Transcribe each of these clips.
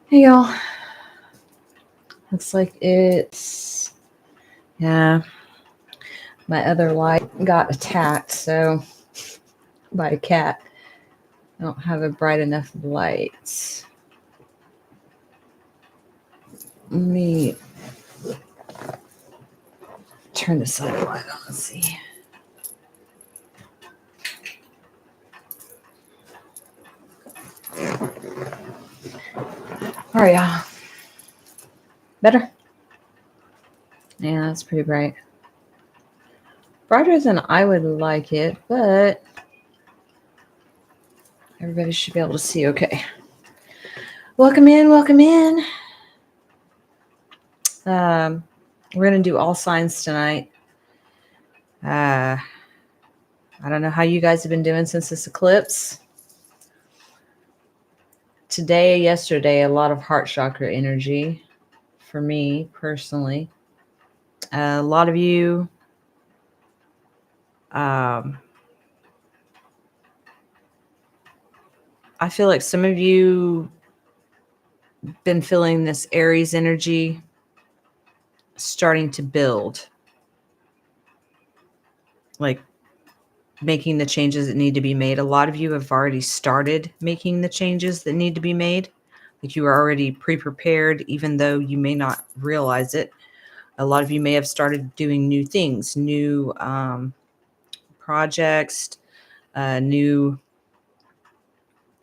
Hey y'all, looks like yeah, my other light got attacked, so by a cat. I don't have a bright enough light. Let me turn this other light on and see. All right, y'all. Better? Yeah, that's pretty bright. Brighter than I would like it, but everybody should be able to see okay. Welcome in, welcome in. We're going to do all signs tonight. I don't know how you guys have been doing since this eclipse. Today, yesterday, a lot of heart chakra energy for me personally. A lot of you I feel like some of you been feeling this Aries energy starting to build, like making the changes that need to be made. A lot of you have already started making the changes that need to be made. Like you are already pre-prepared, even though you may not realize it. A lot of you may have started doing new things, new projects, new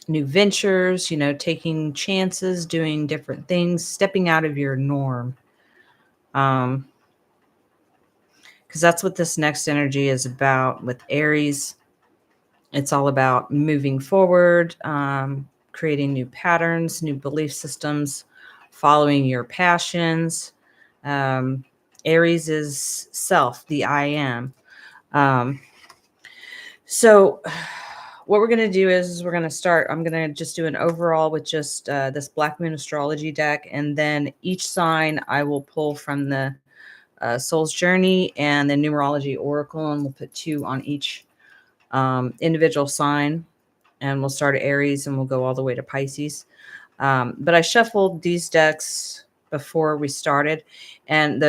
ventures, taking chances, doing different things, stepping out of your norm. Because that's what this next energy is about with Aries. It's all about moving forward, creating new patterns, new belief systems, following your passions. Aries is self, the I am. So what we're going to do is we're going to start. I'm going to just do an overall with just this Black Moon astrology deck. And then each sign I will pull from the Soul's Journey and the Numerology Oracle. And we'll put 2 on each individual sign. And we'll start at Aries and we'll go all the way to Pisces. But I shuffled these decks before we started. And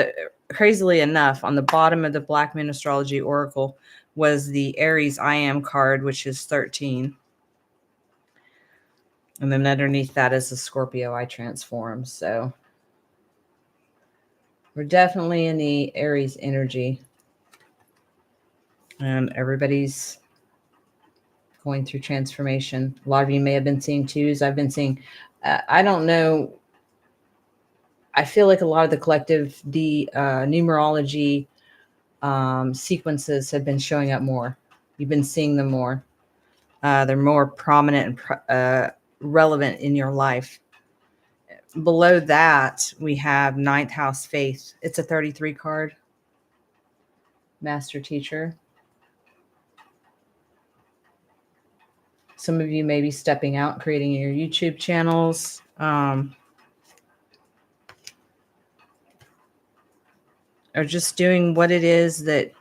crazily enough, on the bottom of the Black Moon astrology oracle was the Aries I Am card, which is 13. And then underneath that is the Scorpio I Transform. So we're definitely in the Aries energy. And everybody's going through transformation. A lot of you may have been seeing 2s. I've been seeing, I don't know. I feel like a lot of the collective, the numerology sequences have been showing up more. You've been seeing them more. They're more prominent and relevant in your life. Below that, we have 9th house faith. It's a 33 card. Master teacher. Some of you may be stepping out, creating your YouTube channels. Or just doing what it is that,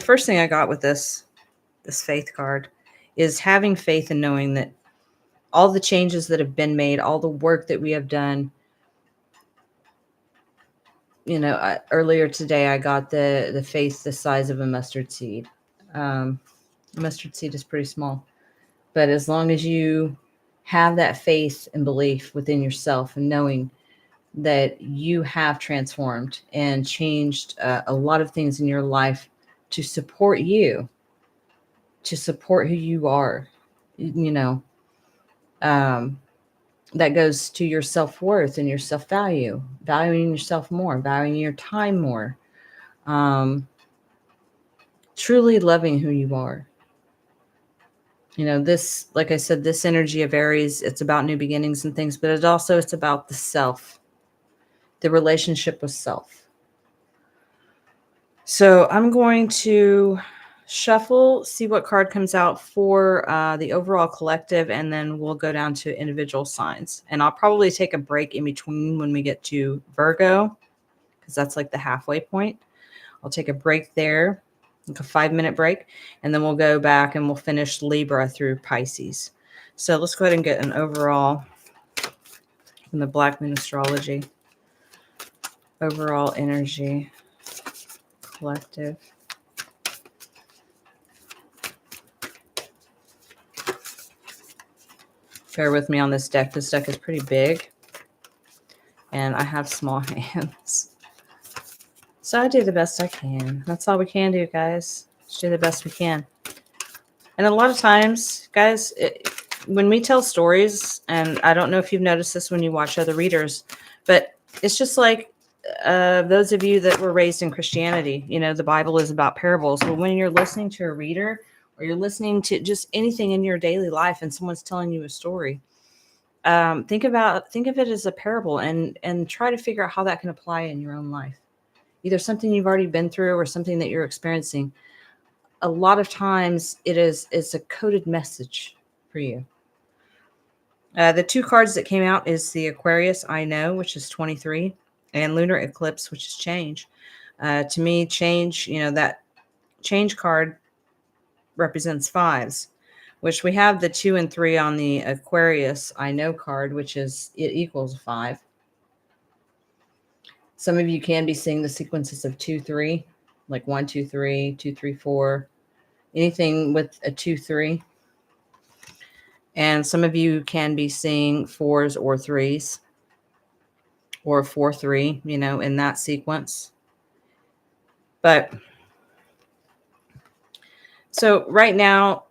first thing I got with this faith card is having faith and knowing that all the changes that have been made, all the work that we have done. Earlier today, I got the faith the size of a mustard seed. A mustard seed is pretty small. But as long as you have that faith and belief within yourself and knowing that you have transformed and changed a lot of things in your life to support you, to support who you are, that goes to your self-worth and your self-value, valuing yourself more, valuing your time more, truly loving who you are. This, like I said, this energy of Aries, it's about new beginnings and things, but it's about the self, the relationship with self. So I'm going to shuffle, see what card comes out for the overall collective, and then we'll go down to individual signs. And I'll probably take a break in between when we get to Virgo, because that's like the halfway point. I'll take a break there, like a 5-minute break, and then we'll go back and we'll finish Libra through Pisces. So let's go ahead and get an overall from the Black Moon Astrology. Overall energy, collective. Bear with me on this deck. This deck is pretty big, and I have small hands. So I do the best I can. That's all we can do, guys. Just do the best we can. And a lot of times, guys, when we tell stories, and I don't know if you've noticed this when you watch other readers, but it's just like those of you that were raised in Christianity, you know, the Bible is about parables. But when you're listening to a reader or you're listening to just anything in your daily life and someone's telling you a story, think of it as a parable and try to figure out how that can apply in your own life. Either something you've already been through or something that you're experiencing. A lot of times it's a coded message for you. The two cards that came out is the Aquarius I Know, which is 23, and Lunar Eclipse, which is change. To me, change, you know, that change card represents fives, which we have the 2 and 3 on the Aquarius I Know card, which is it equals 5. Some of you can be seeing the sequences of 2, 3, like 1, 2, 3, 2, 3, 4, anything with a 2, 3. And some of you can be seeing 4s or 3s or 4, 3, you know, in that sequence. But so right now,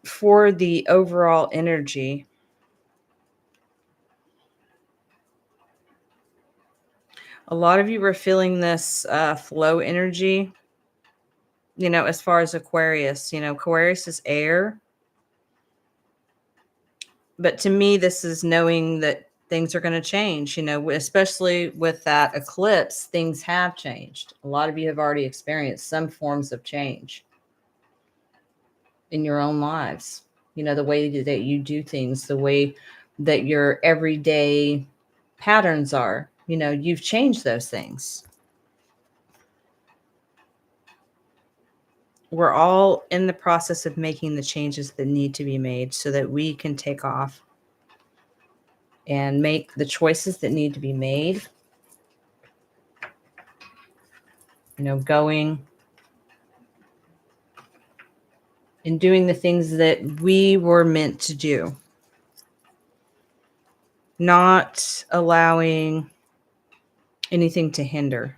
for the overall energy, a lot of you were feeling this flow energy, you know, as far as Aquarius. You know, Aquarius is air. But to me, this is knowing that things are going to change, you know, especially with that eclipse, things have changed. A lot of you have already experienced some forms of change in your own lives. You know, the way that you do things, the way that your everyday patterns are, you know, you've changed those things. We're all in the process of making the changes that need to be made so that we can take off and make the choices that need to be made. You know, going and doing the things that we were meant to do. Not allowing anything to hinder.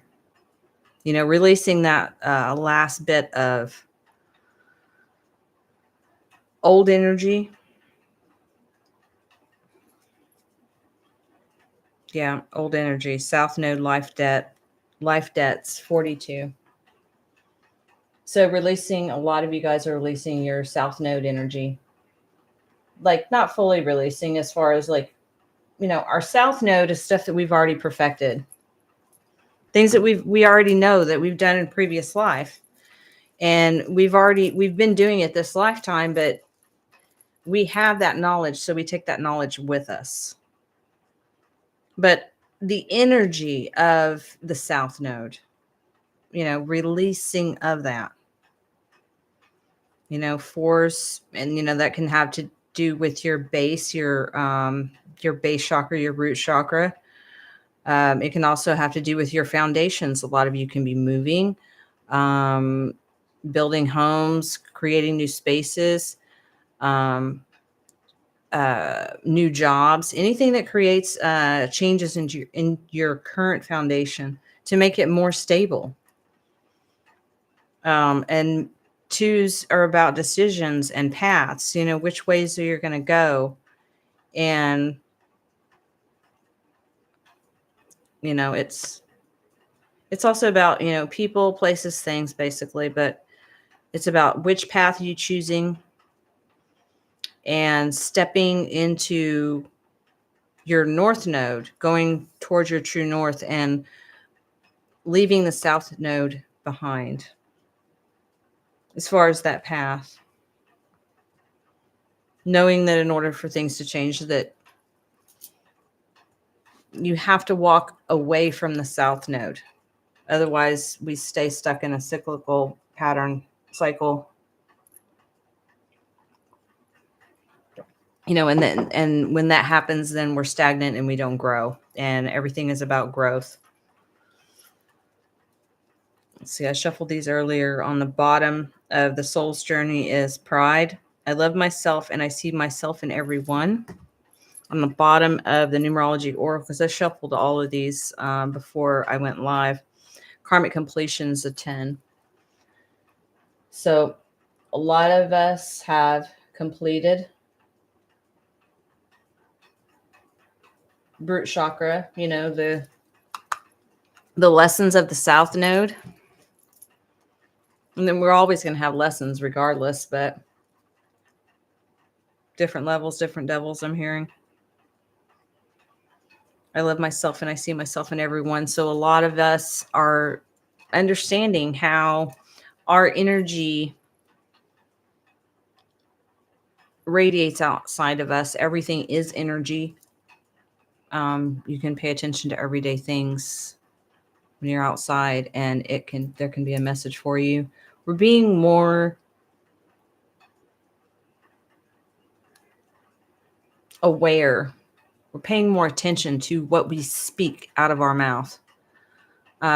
You know, releasing that last bit of old energy. Yeah, old energy. South Node life debts 42. So releasing, a lot of you guys are releasing your South Node energy. Like not fully releasing as far as like, you know, our South Node is stuff that we've already perfected. Things that we already know that we've done in previous life. And we've been doing it this lifetime, but we have that knowledge. So we take that knowledge with us. But the energy of the South Node, you know, releasing of that, you know, force, and, you know, that can have to do with your base, your base chakra, your root chakra. It can also have to do with your foundations. A lot of you can be moving, building homes, creating new spaces, new jobs, anything that creates changes in your current foundation to make it more stable. And twos are about decisions and paths, you know, which ways are you going to go. And, you know, it's also about, you know, people, places, things, basically, but it's about which path you're choosing and stepping into your North Node, going towards your true north and leaving the South Node behind as far as that path. Knowing that in order for things to change, that you have to walk away from the South Node. Otherwise, we stay stuck in a cyclical pattern cycle. and when that happens, then we're stagnant and we don't grow, and everything is about growth. Let's see, I shuffled these earlier. On the bottom of the soul's journey is pride. I love myself and I see myself in everyone. On the bottom of the numerology oracle, because I shuffled all of these before I went live, karmic completion is a 10. So a lot of us have completed root chakra, the lessons of the South Node. And then we're always going to have lessons regardless, but different levels, different devils, I'm hearing. I love myself and I see myself in everyone. So a lot of us are understanding how our energy radiates outside of us. Everything is energy. You can pay attention to everyday things when you're outside, and there can be a message for you. We're being more aware. We're paying more attention to what we speak out of our mouth,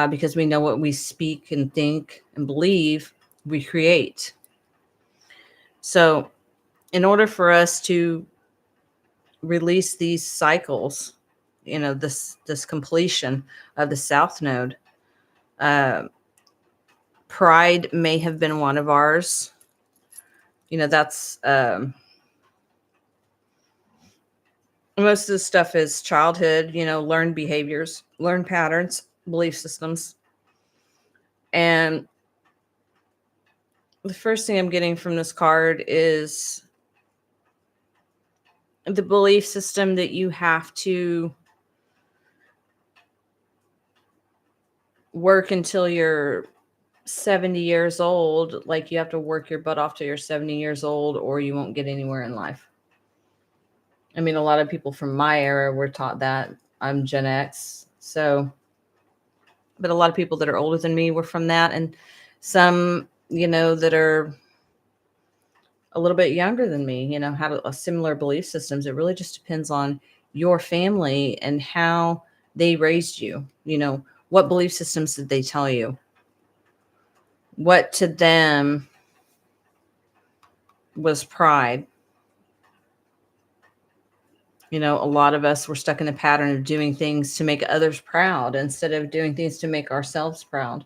because we know what we speak and think and believe, we create. So in order for us to release these cycles, this completion of the South Node, pride may have been one of ours. That's most of the stuff is childhood, learned behaviors, learned patterns, belief systems. And the first thing I'm getting from this card is the belief system that you have to work until you're 70 years old. Like you have to work your butt off till you're 70 years old, or you won't get anywhere in life. I mean, a lot of people from my era were taught that. I'm Gen X. But a lot of people that are older than me were from that. And some, that are a little bit younger than me, had a similar belief systems. It really just depends on your family and how they raised you. What belief systems did they tell you? What to them was pride? A lot of us were stuck in a pattern of doing things to make others proud instead of doing things to make ourselves proud.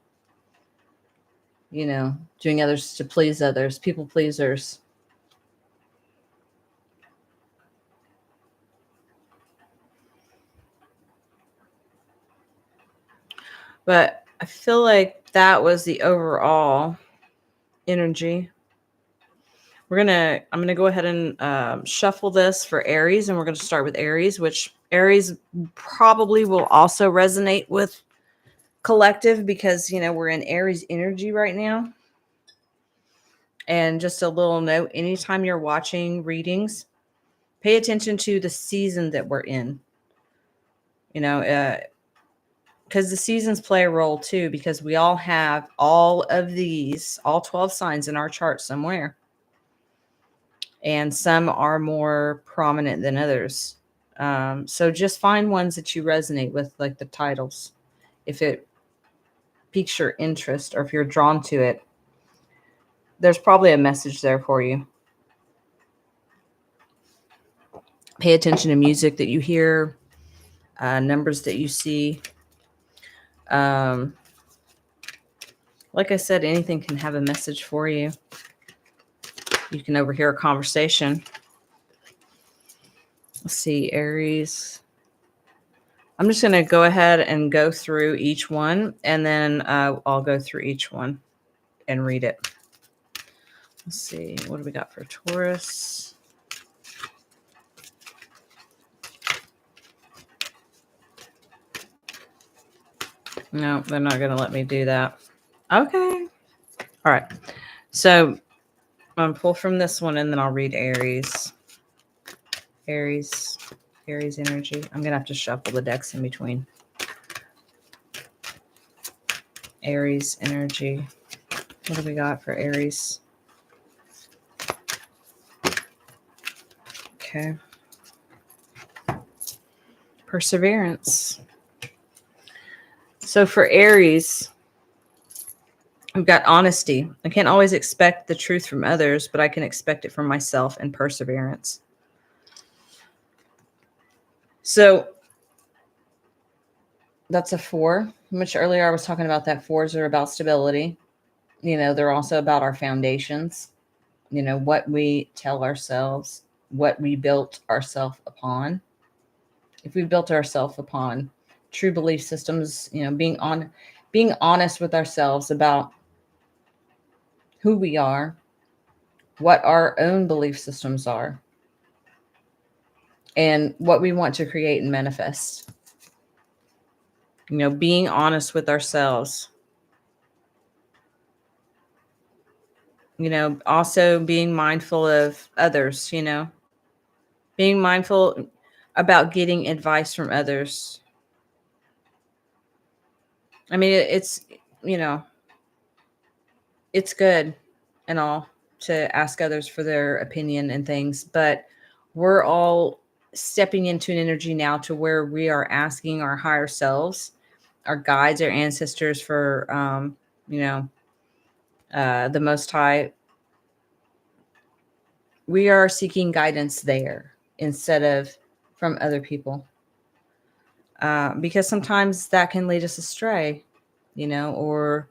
Doing others to please others, people pleasers. But I feel like that was the overall energy. I'm going to go ahead and shuffle this for Aries, and we're going to start with Aries, which Aries probably will also resonate with collective because, we're in Aries energy right now. And just a little note, anytime you're watching readings, pay attention to the season that we're in, because the seasons play a role too, because we all have all 12 signs in our chart somewhere. And some are more prominent than others. So just find ones that you resonate with, like the titles. If it piques your interest or if you're drawn to it, there's probably a message there for you. Pay attention to music that you hear, numbers that you see. Like I said, anything can have a message for you. You can overhear a conversation. Let's see, Aries. I'm just going to go ahead and go through each one, and then I'll go through each one and read it. Let's see, what do we got for Taurus? No, they're not going to let me do that. Okay. All right. So I'm going to pull from this one, and then I'll read Aries. Aries energy. I'm going to have to shuffle the decks in between. Aries energy. What do we got for Aries? Okay. Perseverance. So for Aries, we've got honesty. I can't always expect the truth from others, but I can expect it from myself, and perseverance. So that's a 4. Much earlier I was talking about that 4s are about stability. They're also about our foundations, what we tell ourselves, what we built ourselves upon. If we built ourselves upon true belief systems, being honest with ourselves about who we are, what our own belief systems are, and what we want to create and manifest. Being honest with ourselves. Also being mindful of others, being mindful about getting advice from others. I mean, it's good and all to ask others for their opinion and things, but we're all stepping into an energy now to where we are asking our higher selves, our guides, our ancestors for, the Most High. We are seeking guidance there instead of from other people. Because sometimes that can lead us astray, or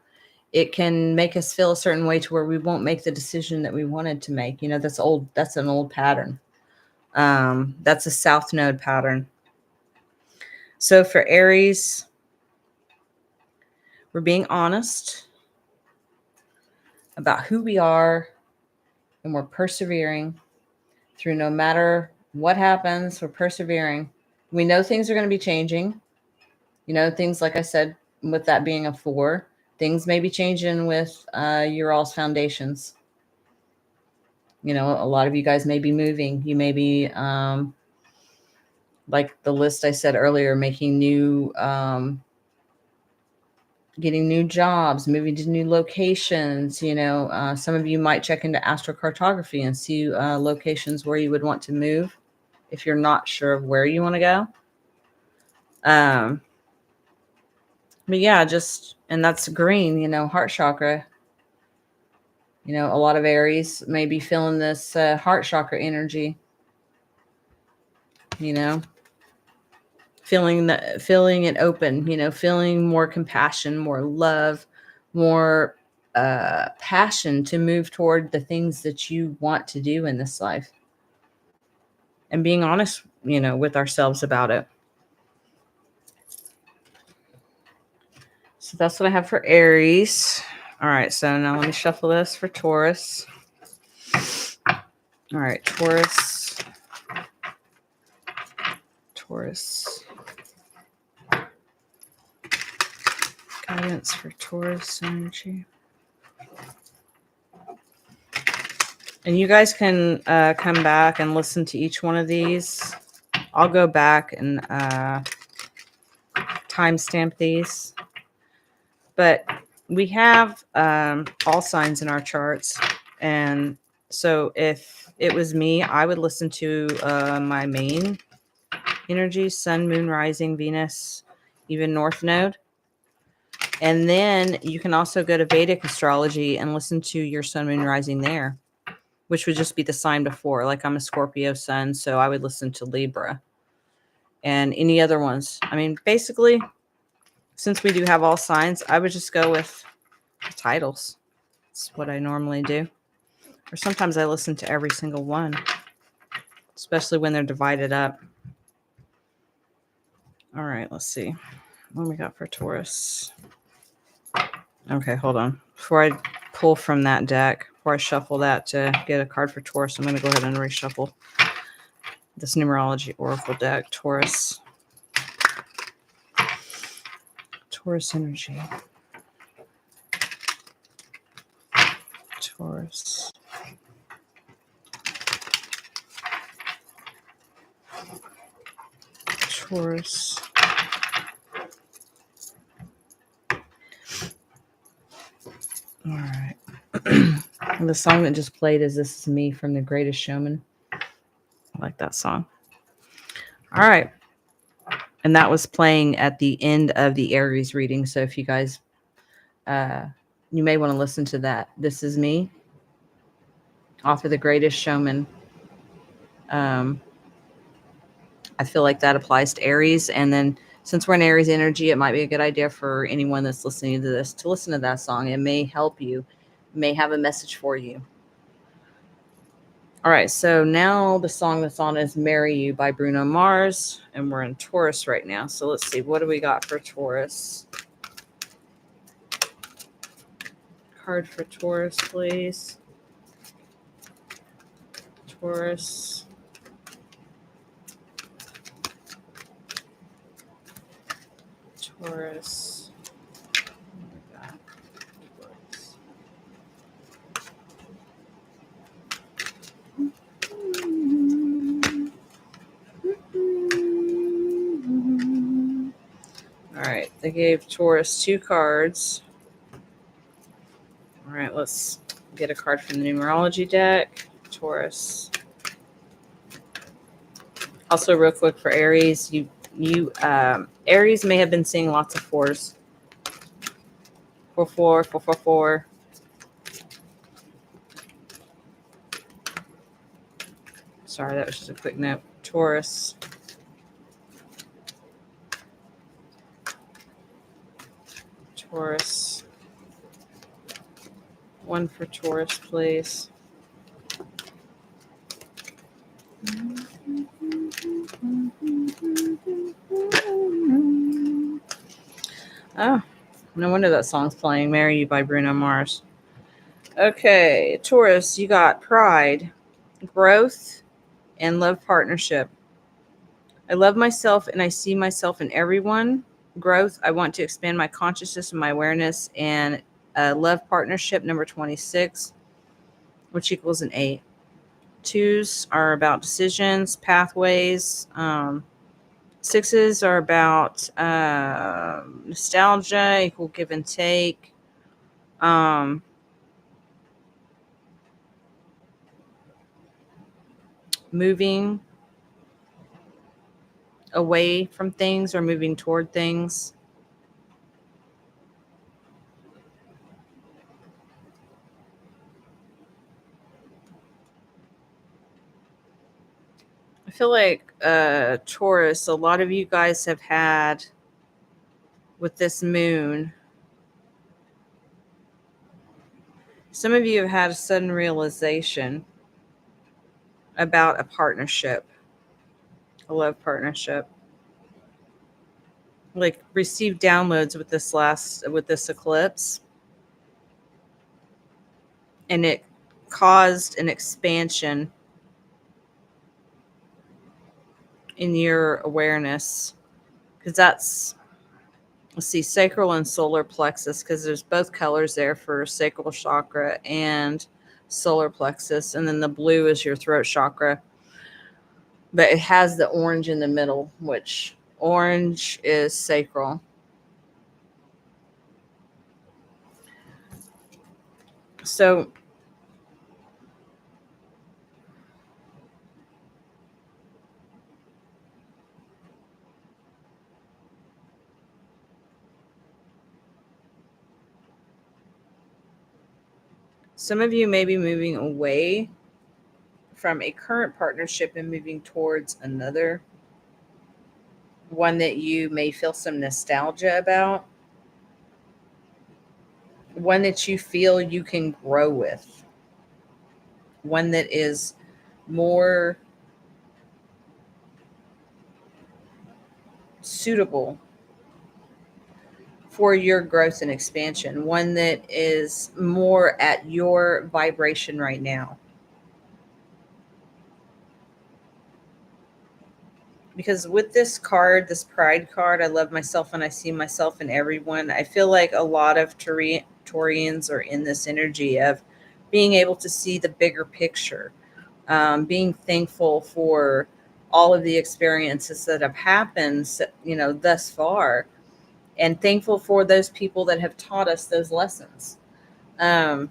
it can make us feel a certain way to where we won't make the decision that we wanted to make. That's an old pattern. That's a South Node pattern. So for Aries, we're being honest about who we are, and we're persevering through no matter what happens. We're persevering. We know things are going to be changing. Things like I said, with that being a 4, things may be changing with your all's foundations. A lot of you guys may be moving. You may be, like the list I said earlier, making new, getting new jobs, moving to new locations. Some of you might check into astrocartography and see locations where you would want to move if you're not sure of where you want to go. But yeah, and that's green, heart chakra. A lot of Aries may be feeling this heart chakra energy, feeling it open, feeling more compassion, more love, more passion to move toward the things that you want to do in this life, and being honest, with ourselves about it. So that's what I have for Aries. All right, so now let me shuffle this for Taurus. All right, Taurus. Guidance for Taurus energy. And you guys can come back and listen to each one of these. I'll go back and timestamp these. But we have all signs in our charts. And so if it was me, I would listen to my main energy, Sun, Moon, Rising, Venus, even North Node. And then you can also go to Vedic astrology and listen to your Sun, Moon, Rising there, which would just be the sign before. Like I'm a Scorpio sun, so I would listen to Libra and any other ones. I mean, basically, since we do have all signs, I would just go with the titles. That's what I normally do. Or sometimes I listen to every single one, especially when they're divided up. All right, let's see. What we got for Taurus? Okay, hold on. Before I pull from that deck, before I shuffle that to get a card for Taurus, I'm going to go ahead and reshuffle this numerology oracle deck. Taurus energy. Taurus. All right. The song that just played is This Is Me from The Greatest Showman. I like that song. All right. And that was playing at the end of the Aries reading. So if you guys, you may want to listen to that. This is me off of The Greatest Showman. I feel like that applies to Aries. And then since we're in Aries energy, it might be a good idea for anyone that's listening to this to listen to that song. It may help you, it may have a message for you. All right, so now the song that's on is Marry You by Bruno Mars, and we're in Taurus right now. So let's see, what do we got for Taurus? Card for Taurus, please. Taurus. Taurus. Oh my God. Taurus. All right, they gave Taurus 2 cards. All right, let's get a card from the numerology deck. Taurus. Also, real quick for Aries, Aries may have been seeing lots of 4s. 4 4 4 4 4. Sorry, that was just a quick note. Taurus. Taurus. 1 for Taurus, please. Oh, no wonder that song's playing. Marry You by Bruno Mars. Okay, Taurus, you got pride, growth, and love partnership. I love myself and I see myself in everyone. Growth, I want to expand my consciousness and my awareness. And love partnership, number 26, which equals an 8. 2s are about decisions, pathways. 6s are about nostalgia, equal give and take. Moving away from things or moving toward things. I feel like Taurus, a lot of you guys have had with this moon. Some of you have had a sudden realization about a partnership, a love partnership. Like received downloads with this eclipse, and it caused an expansion in your awareness, because that's, let's see, sacral and solar plexus, because there's both colors there for sacral chakra and solar plexus, and then the blue is your throat chakra, but it has the orange in the middle, which orange is sacral. So some of you may be moving away from a current partnership and moving towards another, one that you may feel some nostalgia about, one that you feel you can grow with, one that is more suitable for your growth and expansion, one that is more at your vibration right now. Because with this card, this pride card, I love myself and I see myself in everyone. I feel like a lot of Taurians are in this energy of being able to see the bigger picture, being thankful for all of the experiences that have happened, thus far, and thankful for those people that have taught us those lessons, and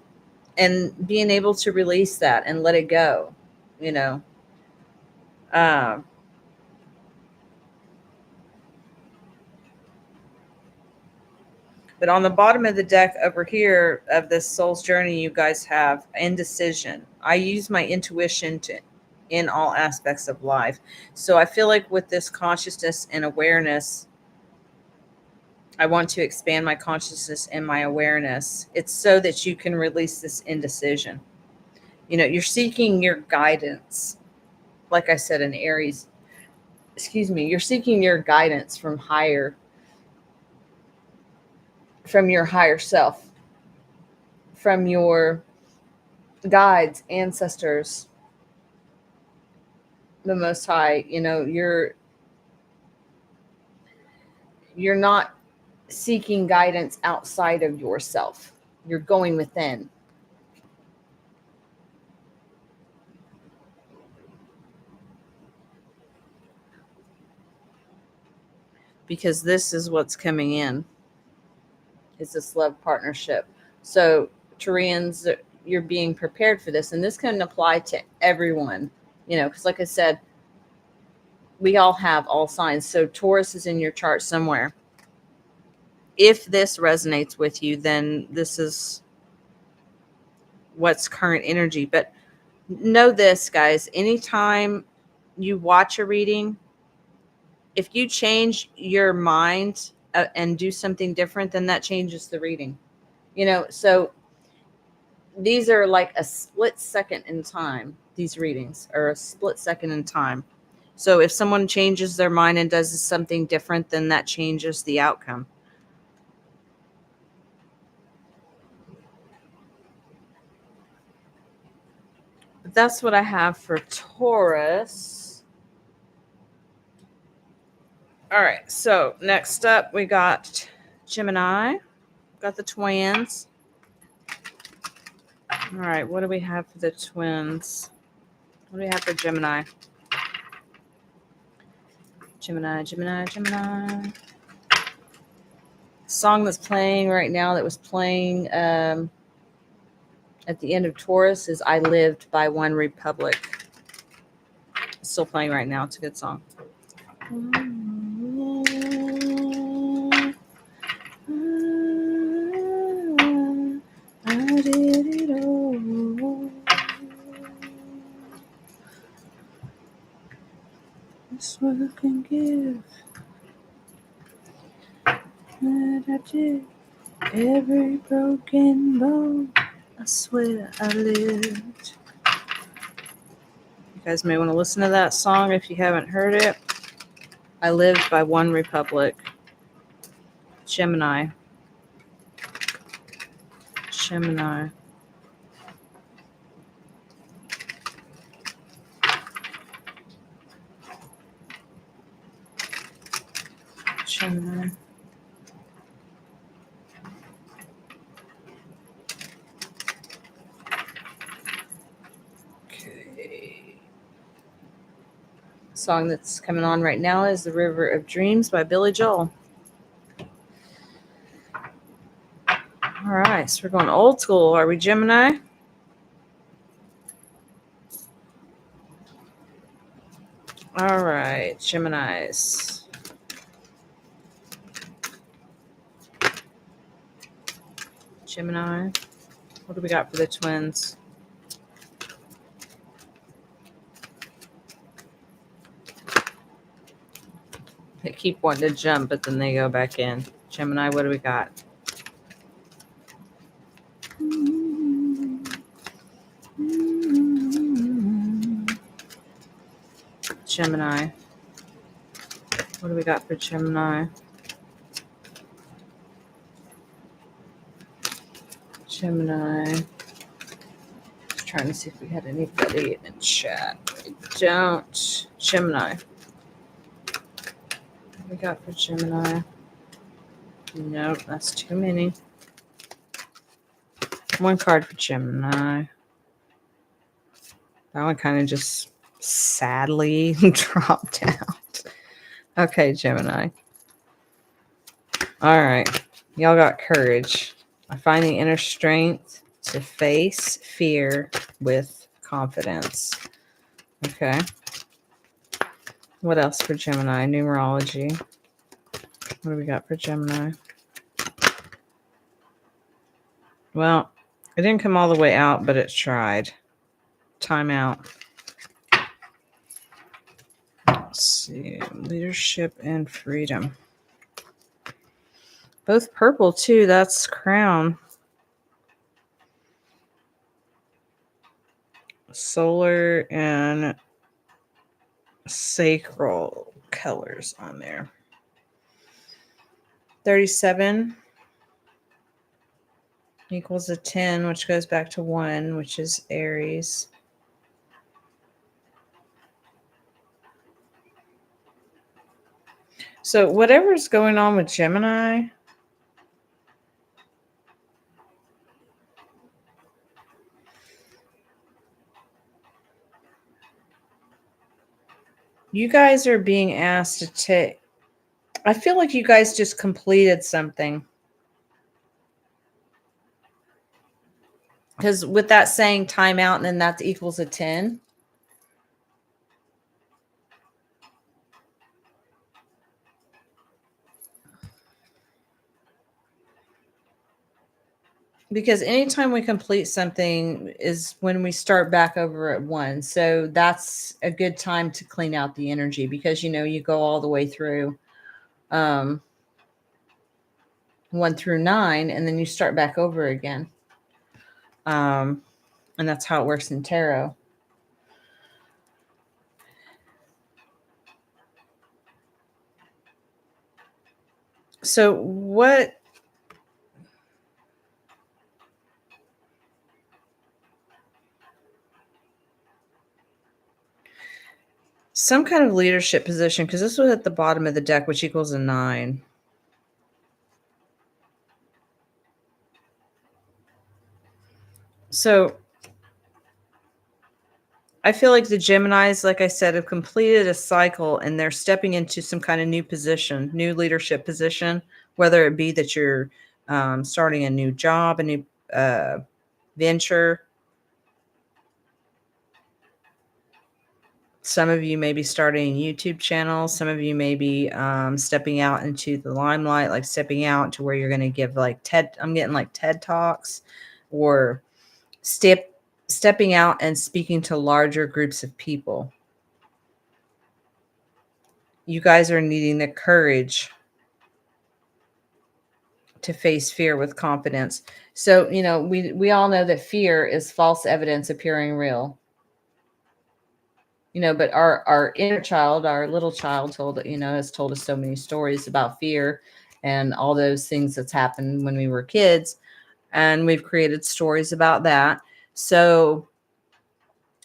being able to release that and let it go, you know. Um, but on the bottom of the deck over here of this soul's journey, you guys have indecision. I use my intuition to in all aspects of life. So I feel like with this consciousness and awareness, I want to expand my consciousness and my awareness. It's so that you can release this indecision. You know, you're seeking your guidance. Like I said in Aries, excuse me, you're seeking your guidance from your higher self, from your guides, ancestors, the Most High. You know, you're not seeking guidance outside of yourself. You're going within. Because this is what's coming in, is this love partnership. So Turians, you're being prepared for this, and this can apply to everyone, you know, because like I said, we all have all signs. So Taurus is in your chart somewhere. If this resonates with you, then this is what's current energy. But know this, guys, anytime you watch a reading, if you change your mind and do something different, then that changes the reading. You know, so these are like a split second in time. These readings are a split second in time. So if someone changes their mind and does something different, then that changes the outcome. But that's what I have for Taurus. All right. So next up, we got Gemini. Got the twins. All right. What do we have for the twins? What do we have for Gemini? Gemini. Song that's playing right now, that was playing at the end of Taurus, is I Lived by One Republic. It's still playing right now. It's a good song. I did it all. This what I can give. That I did. Every broken bone, I swear I lived. You guys may want to listen to that song if you haven't heard it. I Lived by One Republic. Gemini. Gemini. Gemini. Okay. The song that's coming on right now is The River of Dreams by Billy Joel. All right, so we're going old school. Are we Gemini? All right, Geminis. Gemini. What do we got for the twins? They keep wanting to jump, but then they go back in. Gemini, what do we got? Gemini. What do we got for Gemini? Gemini. Just trying to see if we had anybody in chat. I don't. Gemini. What do we got for Gemini? Nope, that's too many. One card for Gemini. That one kind of just sadly dropped out. Okay, Gemini. All right. Y'all got courage. I find the inner strength to face fear with confidence. Okay. What else for Gemini? Numerology. What do we got for Gemini? Well, it didn't come all the way out, but it tried. Time out. Let's see. Leadership and freedom. Both purple, too. That's crown. Solar and sacral colors on there. 37 equals a 10, which goes back to 1, which is Aries. So whatever's going on with Gemini, you guys are being asked to take. I feel like you guys just completed something. Because with that saying time out, and then that equals a 10. Because anytime we complete something is when we start back over at 1. So that's a good time to clean out the energy because, you go all the way through 1 through 9, and then you start back over again. And that's how it works in tarot. So what some kind of leadership position, because this was at the bottom of the deck, which equals a 9. So I feel like the Geminis, like I said, have completed a cycle and they're stepping into some kind of new position, new leadership position, whether it be that you're starting a new job, a new venture. Some of you may be starting YouTube channels. Some of you may be stepping out into the limelight, like stepping out to where you're going to give like I'm getting like TED Talks, or stepping out and speaking to larger groups of people. You guys are needing the courage to face fear with confidence. So, we all know that fear is false evidence appearing real. But our inner child, our little child has told us so many stories about fear and all those things that's happened when we were kids. And we've created stories about that. So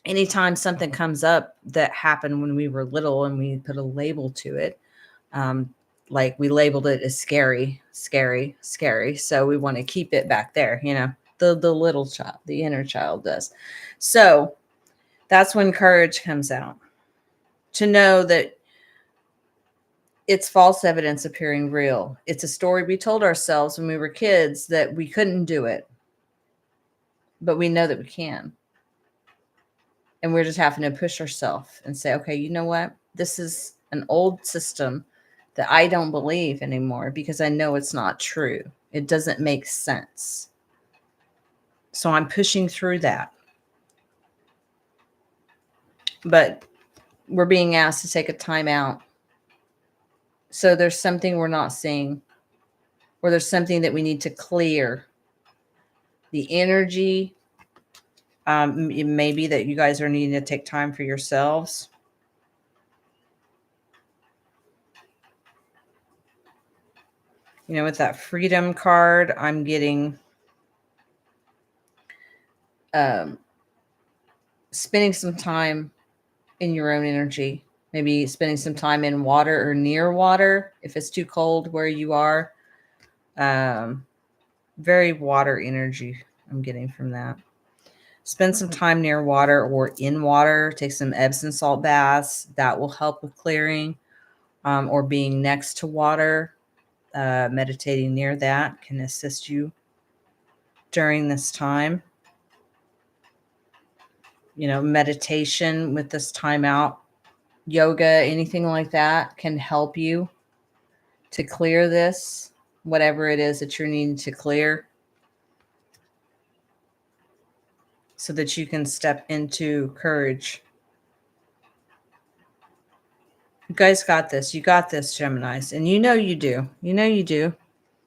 anytime something comes up that happened when we were little and we put a label to it, like we labeled it as scary, scary, scary. So we want to keep it back there, the little child, the inner child does. So that's when courage comes out, to know that it's false evidence appearing real. It's a story we told ourselves when we were kids that we couldn't do it, but we know that we can. And we're just having to push ourselves and say, okay, you know what? This is an old system that I don't believe anymore because I know it's not true. It doesn't make sense. So I'm pushing through that. But we're being asked to take a time out. So there's something we're not seeing, or there's something that we need to clear. The energy, it may be that you guys are needing to take time for yourselves. With that freedom card, I'm getting spending some time in your own energy, maybe spending some time in water or near water if it's too cold where you are. Very water energy I'm getting from that. Spend some time near water or in water. Take some Epsom salt baths. That will help with clearing, or being next to water. Meditating near that can assist you during this time. Meditation with this time out yoga, anything like that can help you to clear this, whatever it is that you're needing to clear, so that you can step into courage. You guys got this. You got this, Geminis. And you know you do. You know you do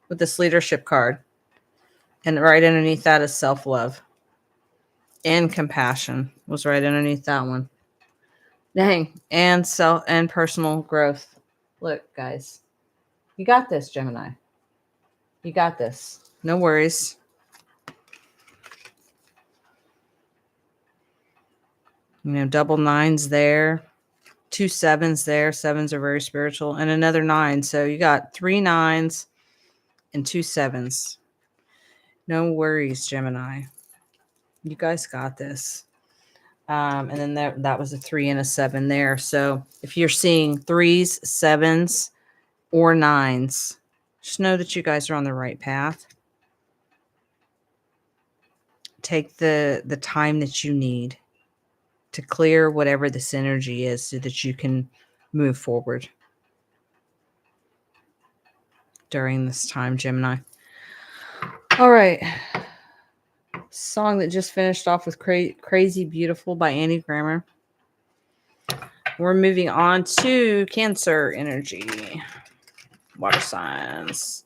with this leadership card. And right underneath that is self-love and compassion was right underneath that one. Dang. And self and personal growth. Look, guys. You got this, Gemini. You got this. No worries. You know, double nines there. 2 sevens there. Sevens are very spiritual. And another 9. So you got 3 9s and 2 sevens. No worries, Gemini. You guys got this. And then that was a 3 and a 7 there. So if you're seeing 3s, 7s, or 9s, just know that you guys are on the right path. Take the time that you need to clear whatever this energy is so that you can move forward during this time, Gemini. All right. Song that just finished off with Crazy Beautiful by Annie Grammer. We're moving on to Cancer energy. Water signs.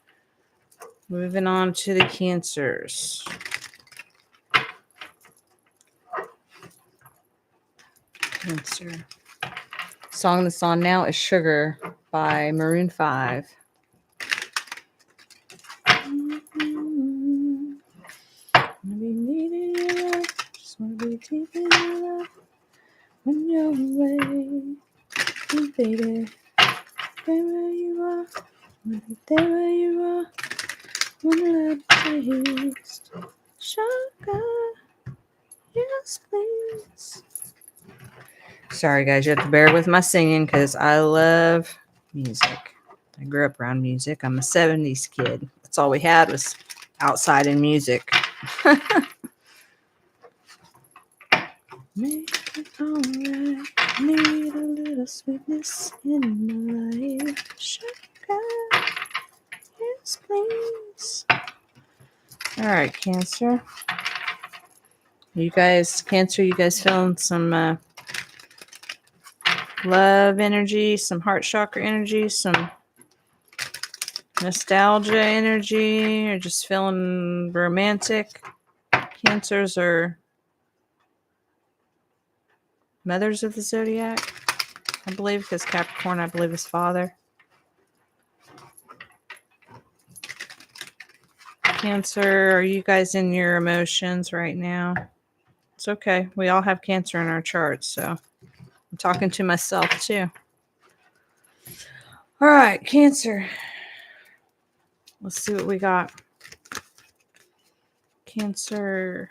Moving on to the Cancers. Cancer. Song that's on now is Sugar by Maroon 5. Be needing your love, just wanna be deep in your love when you're away, baby. There where you are, wanna be there where you are, wanna taste sugar, yes please. Sorry guys, you have to bear with my singing because I love music. I grew up around music. I'm a 70s kid. That's all we had was outside and music. Make it alright. Need a little sweetness in my life. Sugar, yes, please. All right, Cancer. You guys, Cancer, you guys feeling some love energy, some heart chakra energy, some nostalgia energy, or just feeling romantic? Cancers are mothers of the zodiac, I believe, because Capricorn, I believe, is father. Cancer, are you guys in your emotions right now? It's okay. We all have Cancer in our charts, so I'm talking to myself too. All right, Cancer. Let's see what we got. Cancer.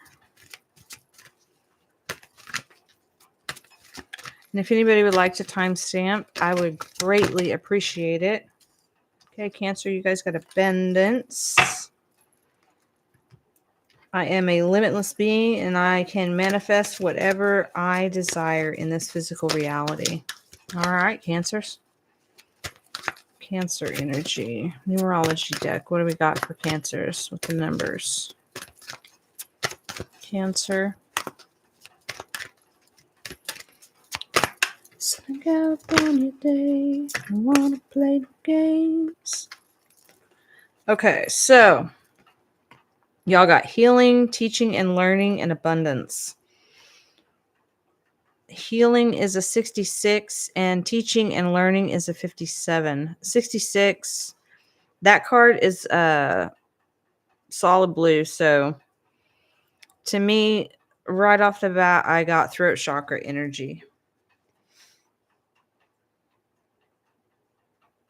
And if anybody would like to timestamp, I would greatly appreciate it. Okay, Cancer, you guys got abundance. I am a limitless being and I can manifest whatever I desire in this physical reality. All right, Cancers. Cancer energy. Numerology deck. What do we got for Cancers with the numbers? Cancer. Sneak out on your day. I want to play the games. Okay, so y'all got healing, teaching, and learning, and abundance. Healing is a 66, and teaching and learning is a 57. 66, that card is solid blue. So to me, right off the bat, I got throat chakra energy.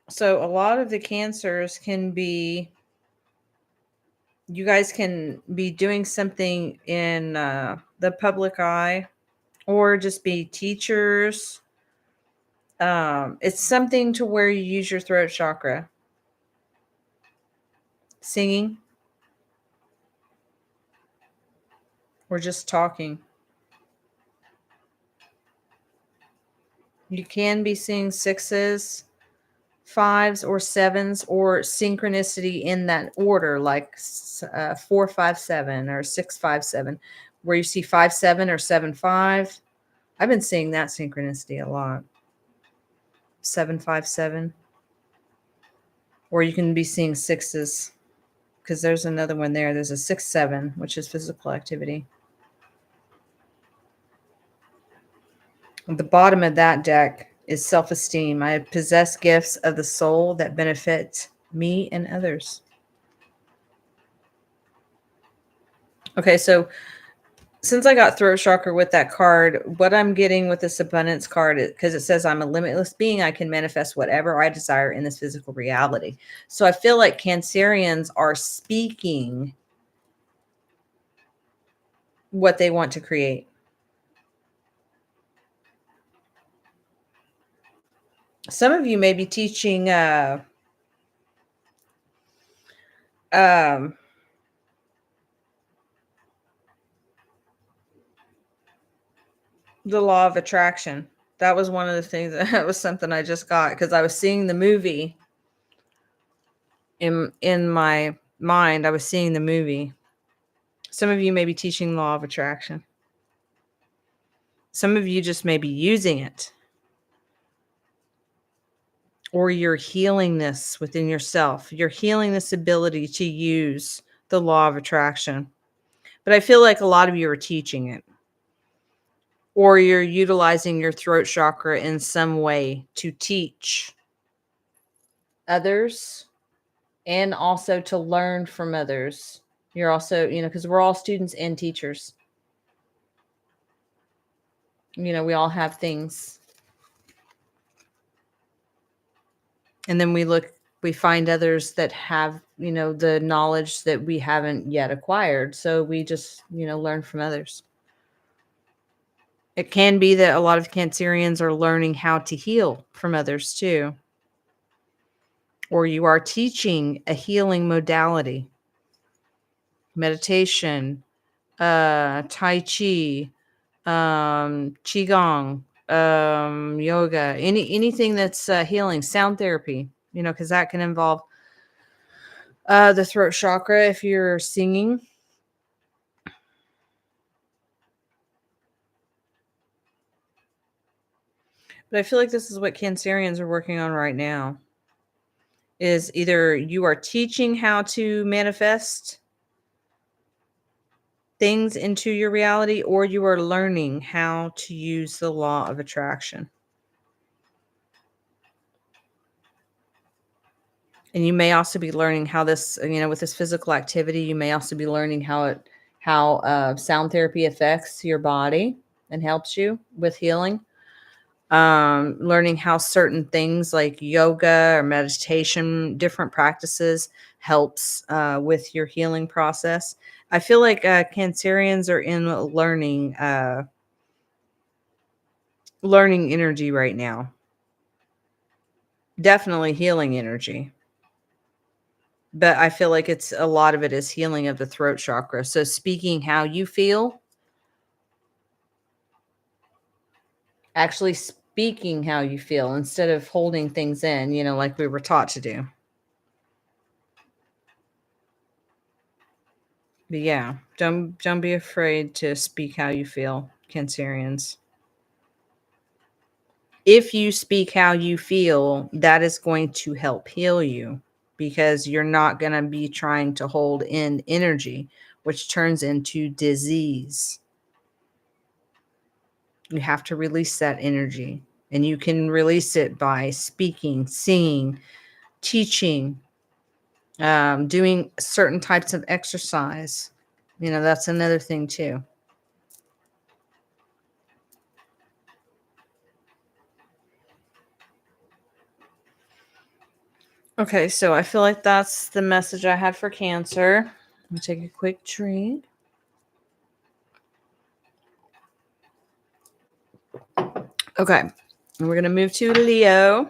So a lot of the Cancers can be, you guys can be doing something in the public eye or just be teachers. It's something to where you use your throat chakra. Singing or just talking. You can be seeing 6s, 5s, or 7s, or synchronicity in that order, like 4-5-7 or 6-5-7, where you see 5-7 or 7-5. I've been seeing that synchronicity a lot. 7-5-7. Or you can be seeing 6s, because there's another one there. There's a 6-7, which is physical activity. At the bottom of that deck is self-esteem. I possess gifts of the soul that benefit me and others. Okay, so since I got throat chakra with that card, what I'm getting with this abundance card, because it says I'm a limitless being, I can manifest whatever I desire in this physical reality. So I feel like Cancerians are speaking what they want to create. Some of you may be teaching um, the law of attraction. That was one of the things that was something I just got because I was seeing the movie in my mind. I was seeing the movie. Some of you may be teaching law of attraction. Some of you just may be using it. Or you're healing this within yourself. You're healing this ability to use the law of attraction. But I feel like a lot of you are teaching it. Or you're utilizing your throat chakra in some way to teach others and also to learn from others. You're also, because we're all students and teachers. We all have things. And then we find others that have, the knowledge that we haven't yet acquired. So we just, learn from others. It can be that a lot of Cancerians are learning how to heal from others too. Or you are teaching a healing modality. Meditation, Tai Chi, Qigong, yoga, anything that's healing, sound therapy, because that can involve the throat chakra if you're singing. But I feel like this is what Cancerians are working on right now. Is either you are teaching how to manifest things into your reality, or you are learning how to use the law of attraction. And you may also be learning how this, with this physical activity, you may also be learning how sound therapy affects your body and helps you with healing. Learning how certain things like yoga or meditation, different practices helps with your healing process. I feel like Cancerians are in learning energy right now. Definitely healing energy. But I feel like a lot of it is healing of the throat chakra. So speaking how you feel, actually speaking how you feel instead of holding things in, like we were taught to do. But yeah, don't be afraid to speak how you feel, Cancerians. If you speak how you feel, that is going to help heal you because you're not going to be trying to hold in energy, which turns into disease. You have to release that energy, and you can release it by speaking, singing, teaching, doing certain types of exercise. That's another thing too. Okay, so I feel like that's the message I had for Cancer. Let me take a quick drink. Okay, and we're going to move to Leo. I'm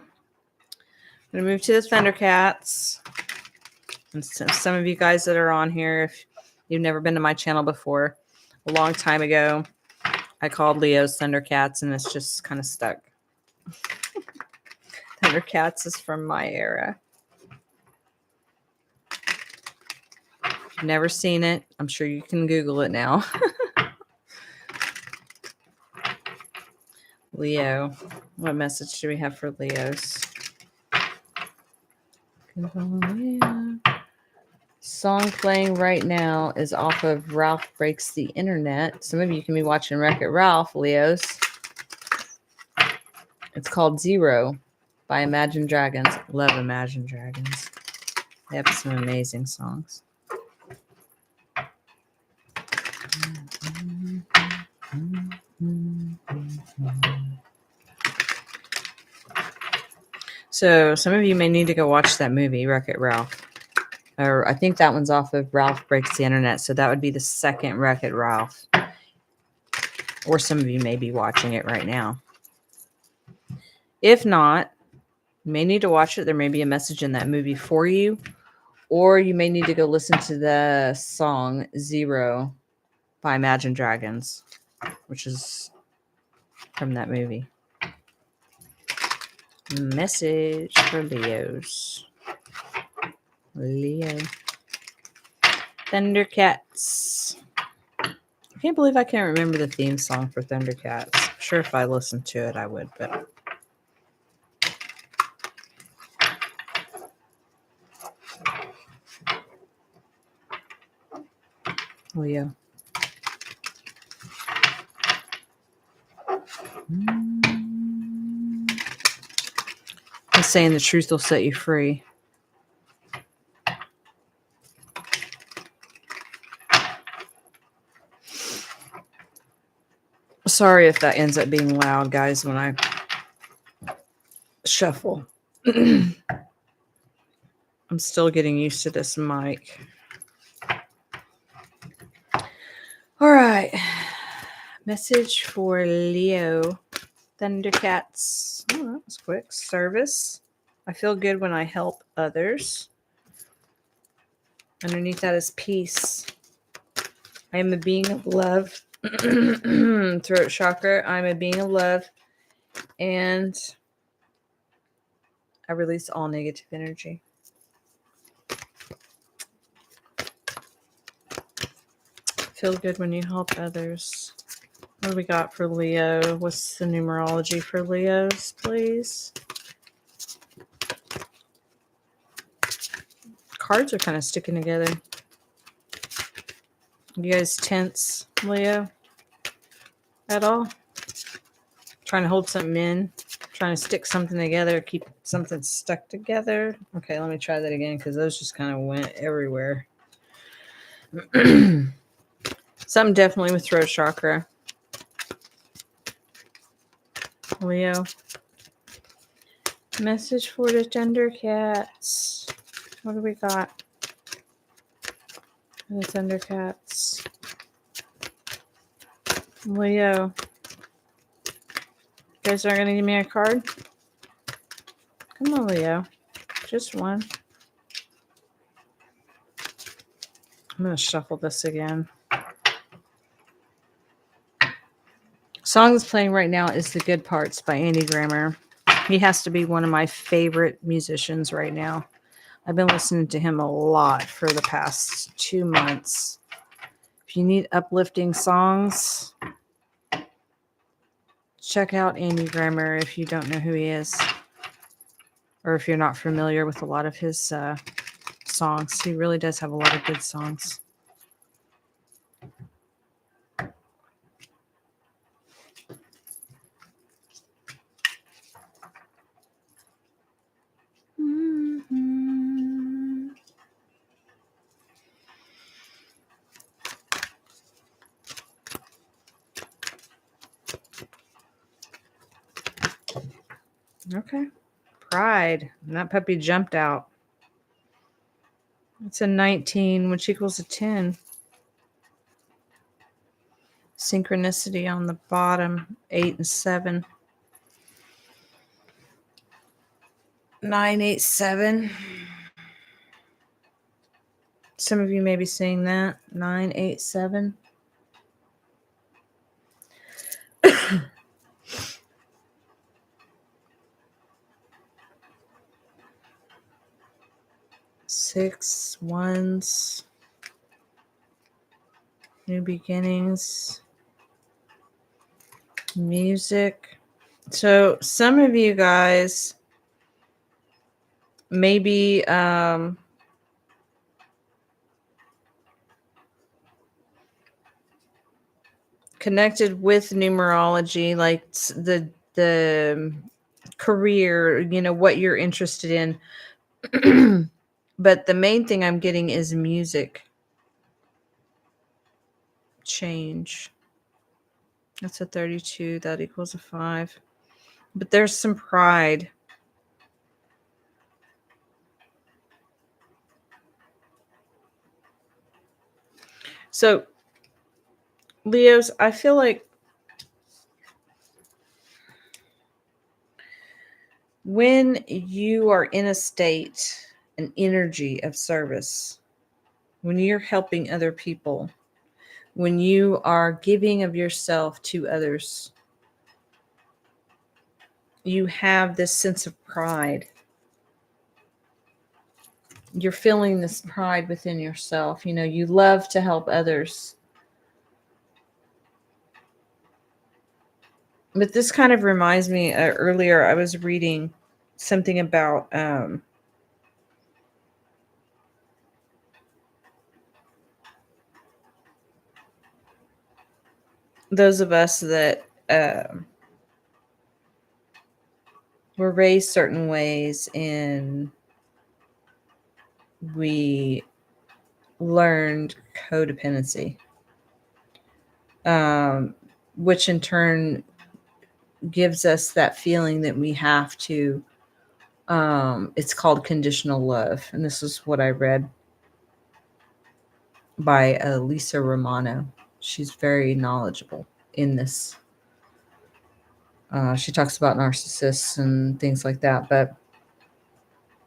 going to move to the Thundercats. And so some of you guys that are on here, if you've never been to my channel before, a long time ago, I called Leo's Thundercats, and it's just kind of stuck. Thundercats is from my era. If you've never seen it, I'm sure you can Google it now. Leo. What message do we have for Leos? Song playing right now is off of Ralph Breaks the Internet. Some of you can be watching Wreck-It Ralph, Leos. It's called Zero by Imagine Dragons. Love Imagine Dragons. They have some amazing songs. So some of you may need to go watch that movie, Wreck-It Ralph. Or I think that one's off of Ralph Breaks the Internet. So that would be the second Wreck-It Ralph. Or some of you may be watching it right now. If not, you may need to watch it. There may be a message in that movie for you. Or you may need to go listen to the song Zero by Imagine Dragons, which is from that movie. Message for Leos. Leo. Thundercats. I can't believe I can't remember the theme song for Thundercats. I'm sure if I listened to it, I would, but... Leo. He's saying the truth will set you free. Sorry if that ends up being loud, guys, when I shuffle. I'm still getting used to this mic. All right. Message for Leo. Thundercats. Oh, that was quick. Service. I feel good when I help others. Underneath that is peace. I am a being of love. Throat chakra. I'm a being of love. And I release all negative energy. Feel good when you help others. What do we got for Leo? What's the numerology for Leos, please? Cards are kind of sticking together. You guys tense, Leo, at all? Trying to hold something in? Trying to stick something together, keep something stuck together? Okay, let me try that again because those just kind of went everywhere. Something definitely with throat chakra. Leo. Message for the Thundercats. What do we got? The Thundercats. Leo. You guys aren't going to give me a card? Come on, Leo. Just one. I'm going to shuffle this again. Song that's playing right now is The Good Parts by Andy Grammer. He has to be one of my favorite musicians right now. I've been listening to him a lot for the past 2 months. If you need uplifting songs, check out Andy Grammer if you don't know who he is. Or if you're not familiar with a lot of his songs. He really does have a lot of good songs. Okay. Pride. And that puppy jumped out. It's a 19, which equals a 10. Synchronicity on the bottom. 8 and 7. 9, 8, 7. Some of you may be seeing that. 9, 8, 7. 6 wands. New beginnings. Music. So some of you guys maybe connected with numerology, like the career, what you're interested in. But the main thing I'm getting is music change. That's a 32. That equals a 5. But there's some pride. So, Leos, I feel like when you are in a state, an energy of service, when you're helping other people, when you are giving of yourself to others, you have this sense of pride. You're feeling this pride within yourself. You love to help others. But this kind of reminds me, earlier I was reading something about those of us that were raised certain ways, and we learned codependency, which in turn gives us that feeling that we have to, it's called conditional love. And this is what I read by Lisa Romano. She's very knowledgeable in this. She talks about narcissists and things like that, but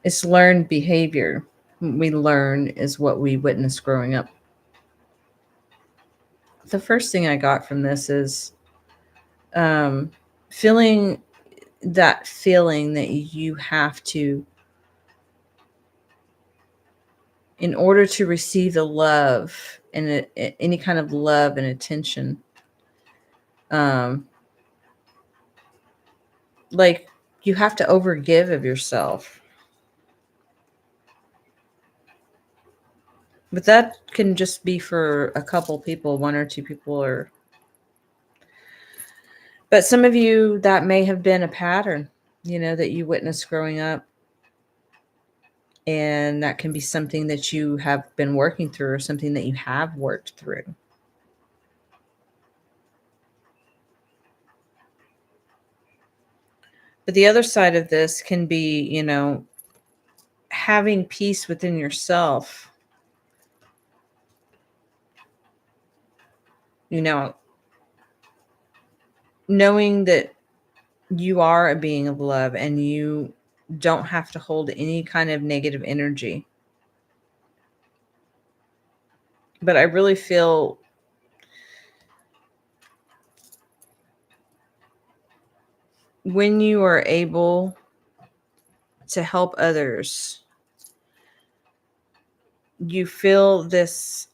it's learned behavior. What we learn is what we witness growing up. The first thing I got from this is feeling that you have to, in order to receive the love and any kind of love and attention, like you have to overgive of yourself. But that can just be for a couple people, 1 or 2 people, but some of you, that may have been a pattern, that you witnessed growing up. And that can be something that you have been working through, or something that you have worked through. But the other side of this can be, having peace within yourself. Knowing that you are a being of love and you don't have to hold any kind of negative energy. But I really feel when you are able to help others, you feel this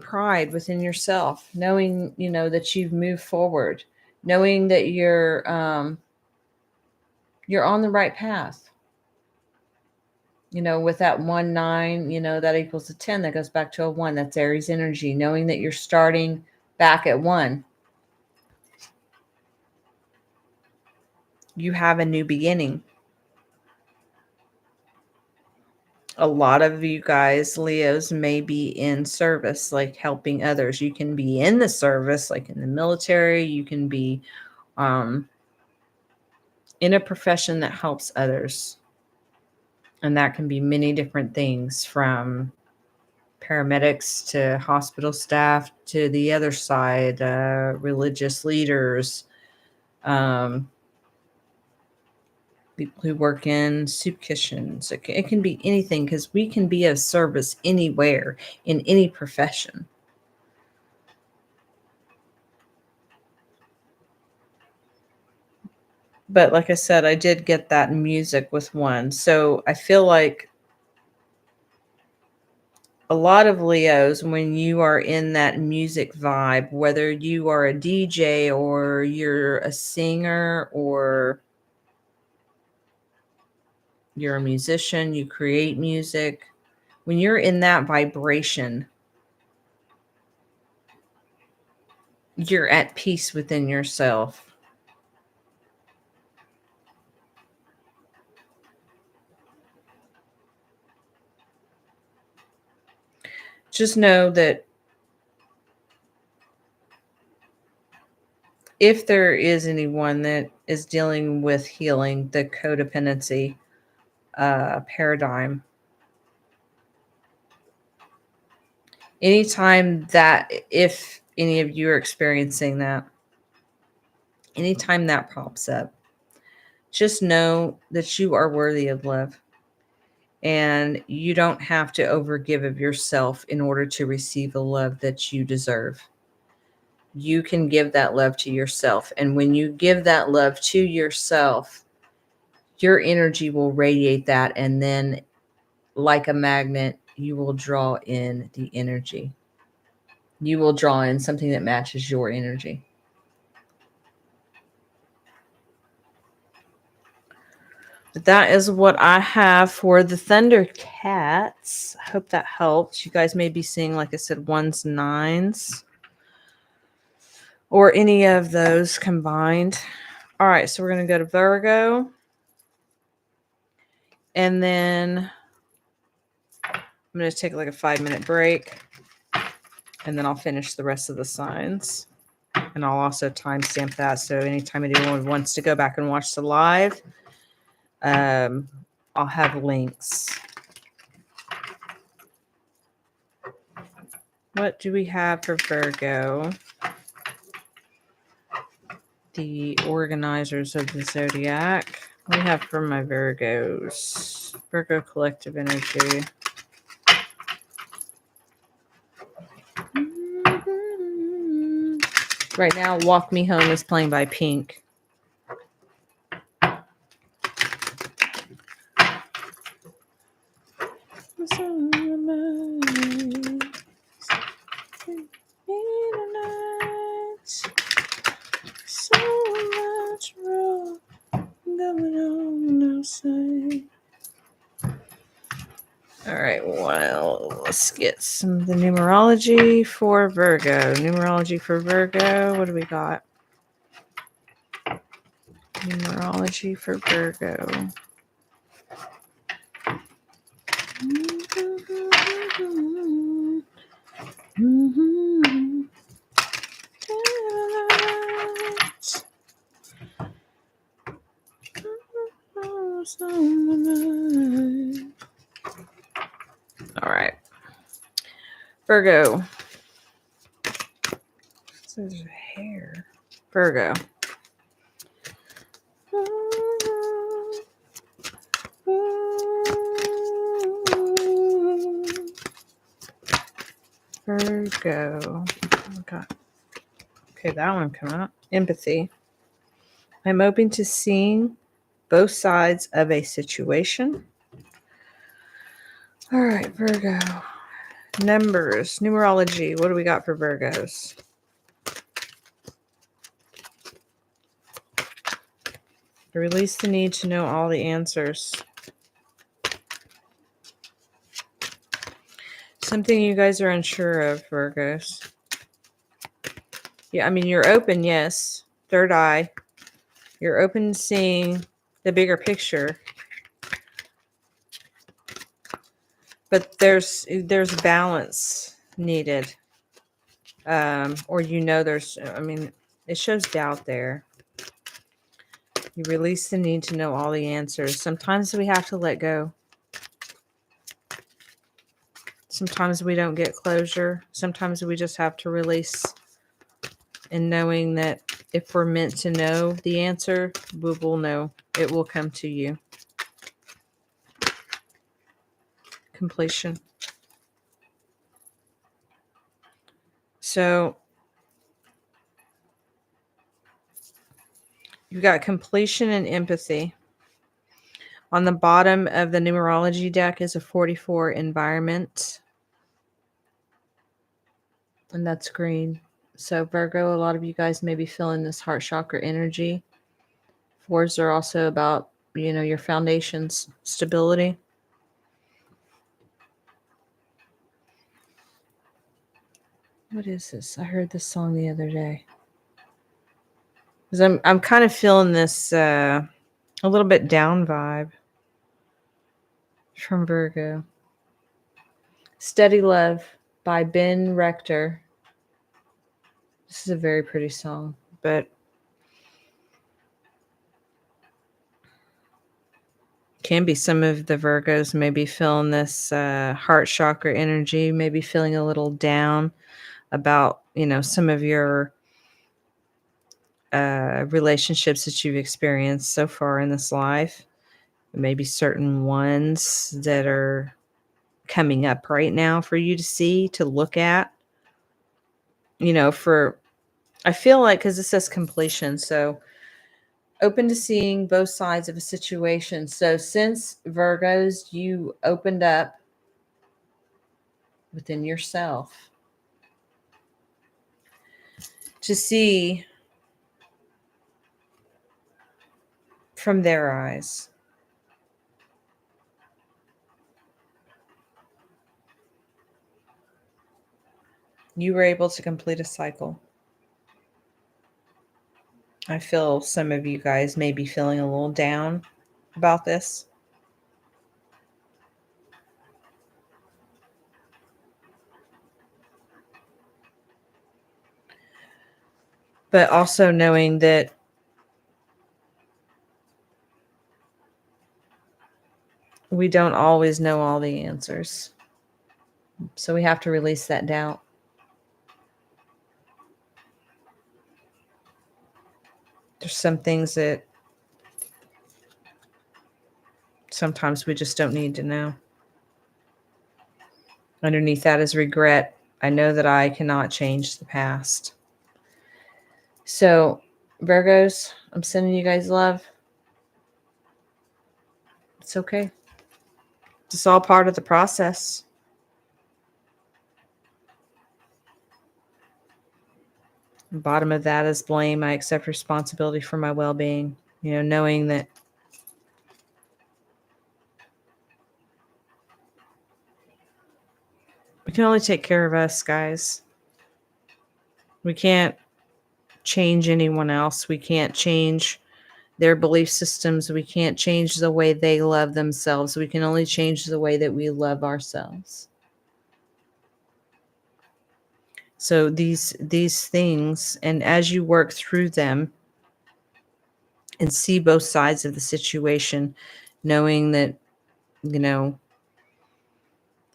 pride within yourself, knowing, that you've moved forward, knowing that you're on the right path. With that 1, 9, that equals a 10, that goes back to a 1. That's Aries energy, knowing that you're starting back at 1. You have a new beginning. A lot of you guys, Leos, may be in service, like helping others. You can be in the service, like in the military. You can be in a profession that helps others. And that can be many different things, from paramedics to hospital staff to the other side, religious leaders, people who work in soup kitchens. It can be anything, because we can be of service anywhere, in any profession. But like I said, I did get that music with 1. So I feel like a lot of Leos, when you are in that music vibe, whether you are a DJ or you're a singer or you're a musician, you create music, when you're in that vibration, you're at peace within yourself. Just know that if there is anyone that is dealing with healing the codependency paradigm, anytime that, if any of you are experiencing that, anytime that pops up, just know that you are worthy of love. And you don't have to overgive of yourself in order to receive the love that you deserve. You can give that love to yourself. And when you give that love to yourself, your energy will radiate that. And then, like a magnet, you will draw in the energy. You will draw in something that matches your energy. But that is what I have for the Thundercats. I hope that helps. You guys may be seeing, like I said, ones, nines, or any of those combined. All right, so we're going to go to Virgo. And then I'm going to take like a 5-minute break. And then I'll finish the rest of the signs. And I'll also timestamp that. So anytime anyone wants to go back and watch the live, I'll have links. What do we have for Virgo? The organizers of the zodiac. What do we have for my Virgos? Virgo collective energy. Right now, Walk Me Home is playing by Pink. All right, well, let's get some of the numerology for Virgo. Numerology for Virgo. What do we got? Numerology for Virgo. All right. Virgo. This is hair. Virgo. Virgo. Oh God. Okay, that one come out. Empathy. I'm open to seeing both sides of a situation. All right, Virgo. Numbers. Numerology. What do we got for Virgos? Release the need to know all the answers. Something you guys are unsure of, Virgos. Yeah, I mean, you're open, yes. Third eye. You're open to seeing the bigger picture. But there's balance needed. Or there's, I mean, it shows doubt there. You release the need to know all the answers. Sometimes we have to let go. Sometimes we don't get closure. Sometimes we just have to release. And knowing that if we're meant to know the answer, we will know. It will come to you. Completion. So you've got completion and empathy. On the bottom of the numerology deck is a 44 environment. and that's green. So Virgo, a lot of you guys may be feeling this heart chakra energy. Fours are also about, your foundation's stability. What is this? I heard this song the other day. Because I'm kind of feeling this a little bit down vibe from Virgo. Steady Love by Ben Rector. This is a very pretty song, but can be some of the Virgos maybe feeling this heart chakra energy, maybe feeling a little down about, some of your relationships that you've experienced so far in this life. Maybe certain ones that are coming up right now for you to see, to look at. I feel like, because it says completion, so open to seeing both sides of a situation. So since Virgos, you opened up within yourself to see from their eyes. You were able to complete a cycle. I feel some of you guys may be feeling a little down about this. But also knowing that we don't always know all the answers. So we have to release that doubt. There's some things that sometimes we just don't need to know. Underneath that is regret. I know that I cannot change the past. So, Virgos, I'm sending you guys love. It's okay. It's all part of the process. The bottom of that is blame. I accept responsibility for my well-being. Knowing that we can only take care of us, guys. We can't change anyone else. We can't change their belief systems. We can't change the way they love themselves. We can only change the way that we love ourselves. So these things, and as you work through them and see both sides of the situation, knowing that,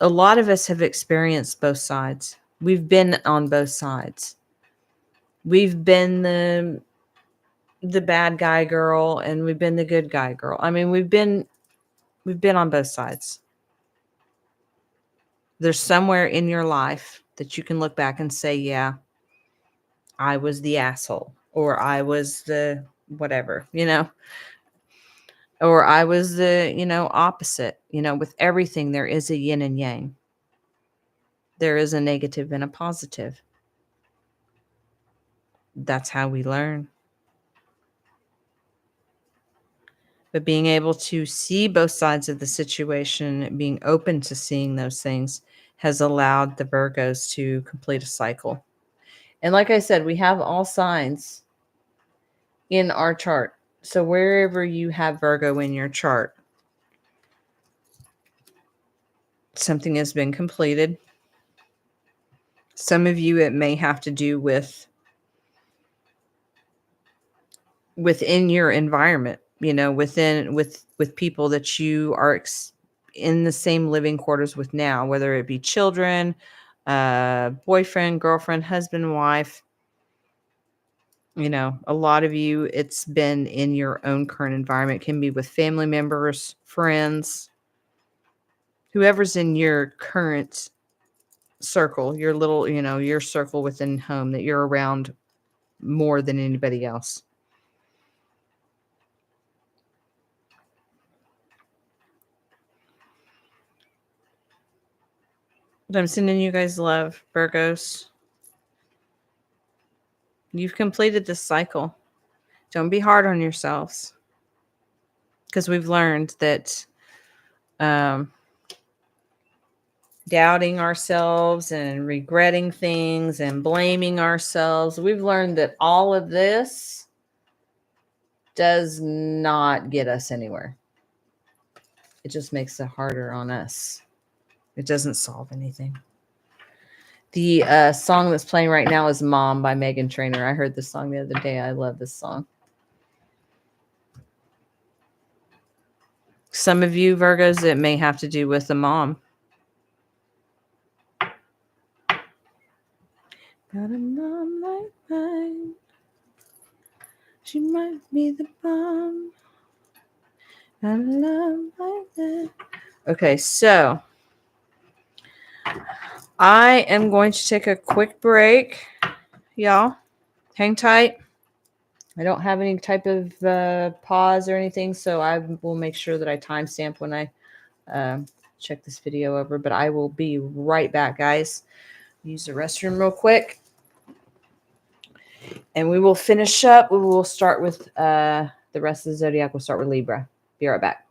a lot of us have experienced both sides. We've been on both sides. We've been the bad guy girl, and we've been the good guy girl. I mean, we've been on both sides. There's somewhere in your life that you can look back and say, yeah, I was the asshole, or I was the whatever, or I was the, opposite. With everything, there is a yin and yang. There is a negative and a positive. That's how we learn. But being able to see both sides of the situation, being open to seeing those things, has allowed the Virgos to complete a cycle. And like I said, we have all signs in our chart. So wherever you have Virgo in your chart, something has been completed. Some of you, it may have to do within your environment, with people that you are in the same living quarters with now, whether it be children, boyfriend, girlfriend, husband, wife. A lot of you, it's been in your own current environment. It can be with family members, friends, whoever's in your current circle, your little, your circle within home that you're around more than anybody else. But I'm sending you guys love, Virgos. You've completed this cycle. Don't be hard on yourselves, because we've learned that um, doubting ourselves and regretting things and blaming ourselves, we've learned that all of this does not get us anywhere. It just makes it harder on us. It doesn't solve anything. The song that's playing right now is Mom by Megan Trainor. I heard this song the other day. I love this song. Some of you Virgos, it may have to do with the mom. Got a mom like mine. She might be the bomb. Got a love like that. Okay, so I am going to take a quick break, y'all. Hang tight. I don't have any type of pause or anything, so I will make sure that I timestamp when I check this video over. But I will be right back, guys. Use the restroom real quick. And we will finish up. We will start with the rest of the zodiac. We'll start with Libra. Be right back.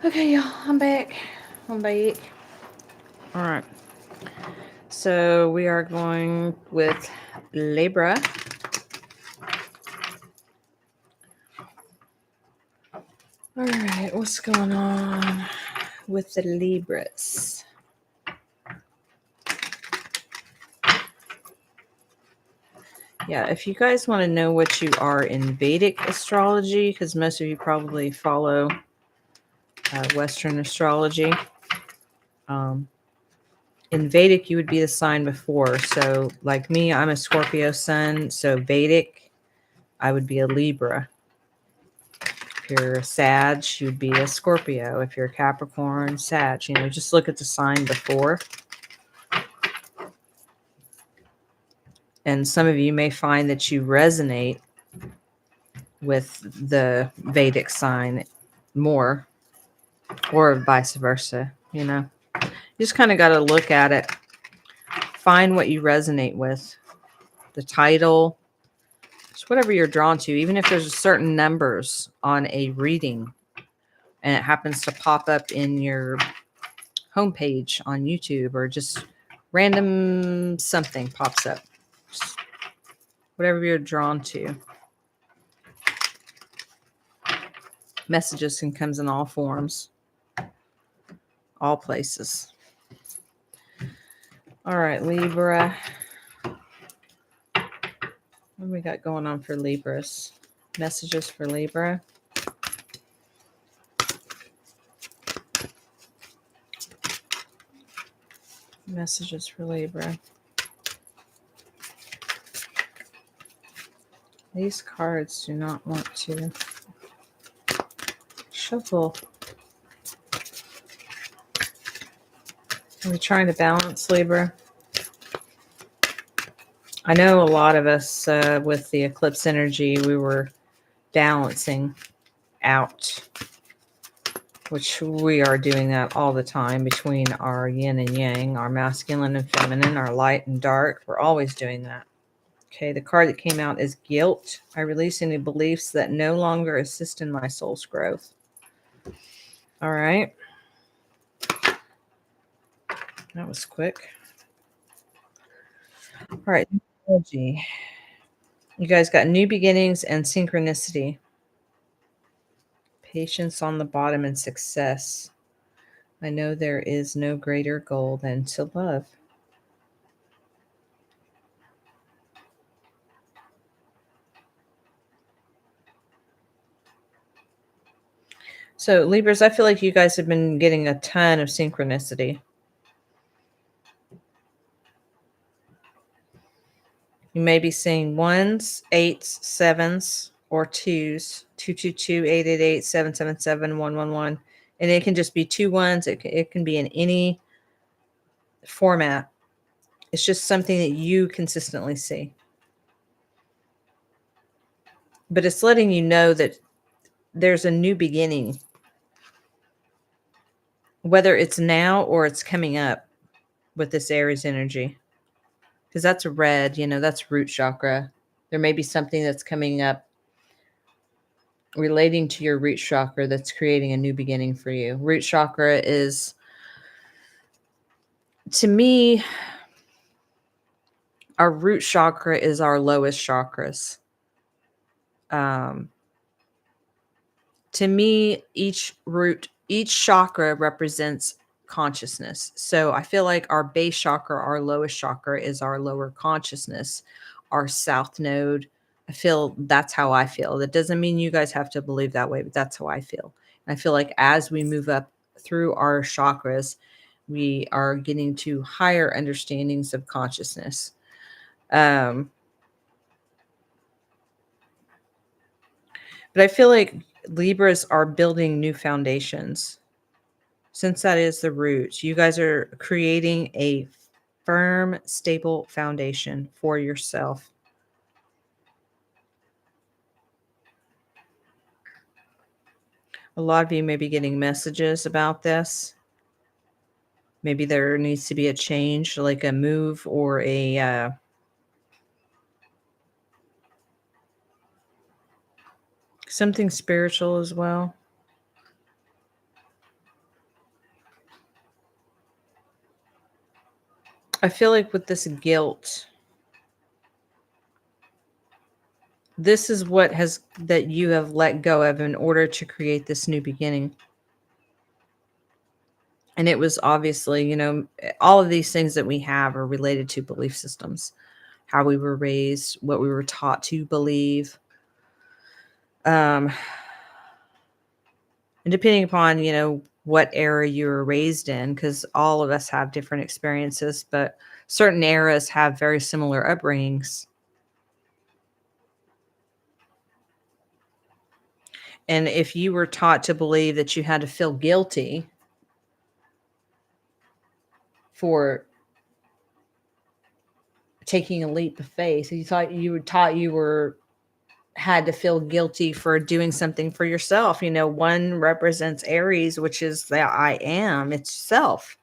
Okay, y'all, I'm back. I'm back. All right. So we are going with Libra. All right, what's going on with the Libras? Yeah, if you guys want to know what you are in Vedic astrology, because most of you probably follow Western astrology, in Vedic you would be the sign before. So, like me, I'm a Scorpio sun. So Vedic, I would be a Libra. If you're a Sag, you'd be a Scorpio. If you're a Capricorn, Sag. You know, just look at the sign before. And some of you may find that you resonate with the Vedic sign more, or vice versa. You know, you just kind of got to look at it, find what you resonate with, the title, just whatever you're drawn to. Even if there's certain numbers on a reading and it happens to pop up in your homepage on YouTube, or just random something pops up, just whatever you're drawn to. Messages can come in all forms, all places. All right, Libra. What do we got going on for Libras? Messages for Libra. Messages for Libra. These cards do not want to shuffle. Are we trying to balance, Libra? I know a lot of us with the eclipse energy, we were balancing out, which we are doing that all the time between our yin and yang, our masculine and feminine, our light and dark. We're always doing that. Okay, the card that came out is guilt. I release any beliefs that no longer assist in my soul's growth. All right. That was quick. All right. Energy. You guys got new beginnings and synchronicity. Patience on the bottom and success. I know there is no greater goal than to love. So, Libras, I feel like you guys have been getting a ton of synchronicity. You may be seeing ones, eights, sevens, or twos. 222, 888, 777, 111. And it can just be two ones. It can be in any format. It's just something that you consistently see. But it's letting you know that there's a new beginning, whether it's now or it's coming up with this Aries energy. Because that's red, you know, that's root chakra. There may be something that's coming up relating to your root chakra that's creating a new beginning for you. Root chakra is, to me, our root chakra is our lowest chakras. To me, each chakra represents consciousness. So I feel like our base chakra, our lowest chakra, is our lower consciousness, our south node. I feel that's how I feel. That doesn't mean you guys have to believe that way, but that's how I feel. And I feel like as we move up through our chakras, we are getting to higher understandings of consciousness. But I feel like Libras are building new foundations. Since that is the root, you guys are creating a firm, stable foundation for yourself. A lot of you may be getting messages about this. Maybe there needs to be a change, like a move or a something spiritual as well. I feel like with this guilt, this is what that you have let go of in order to create this new beginning. And it was obviously, all of these things that we have are related to belief systems, how we were raised, what we were taught to believe. And depending upon, what era you were raised in, because all of us have different experiences, but certain eras have very similar upbringings. And if you were taught to believe that you had to feel guilty for taking a leap of faith, you were taught you had to feel guilty for doing something for yourself. One represents Aries, which is the I am, it's self.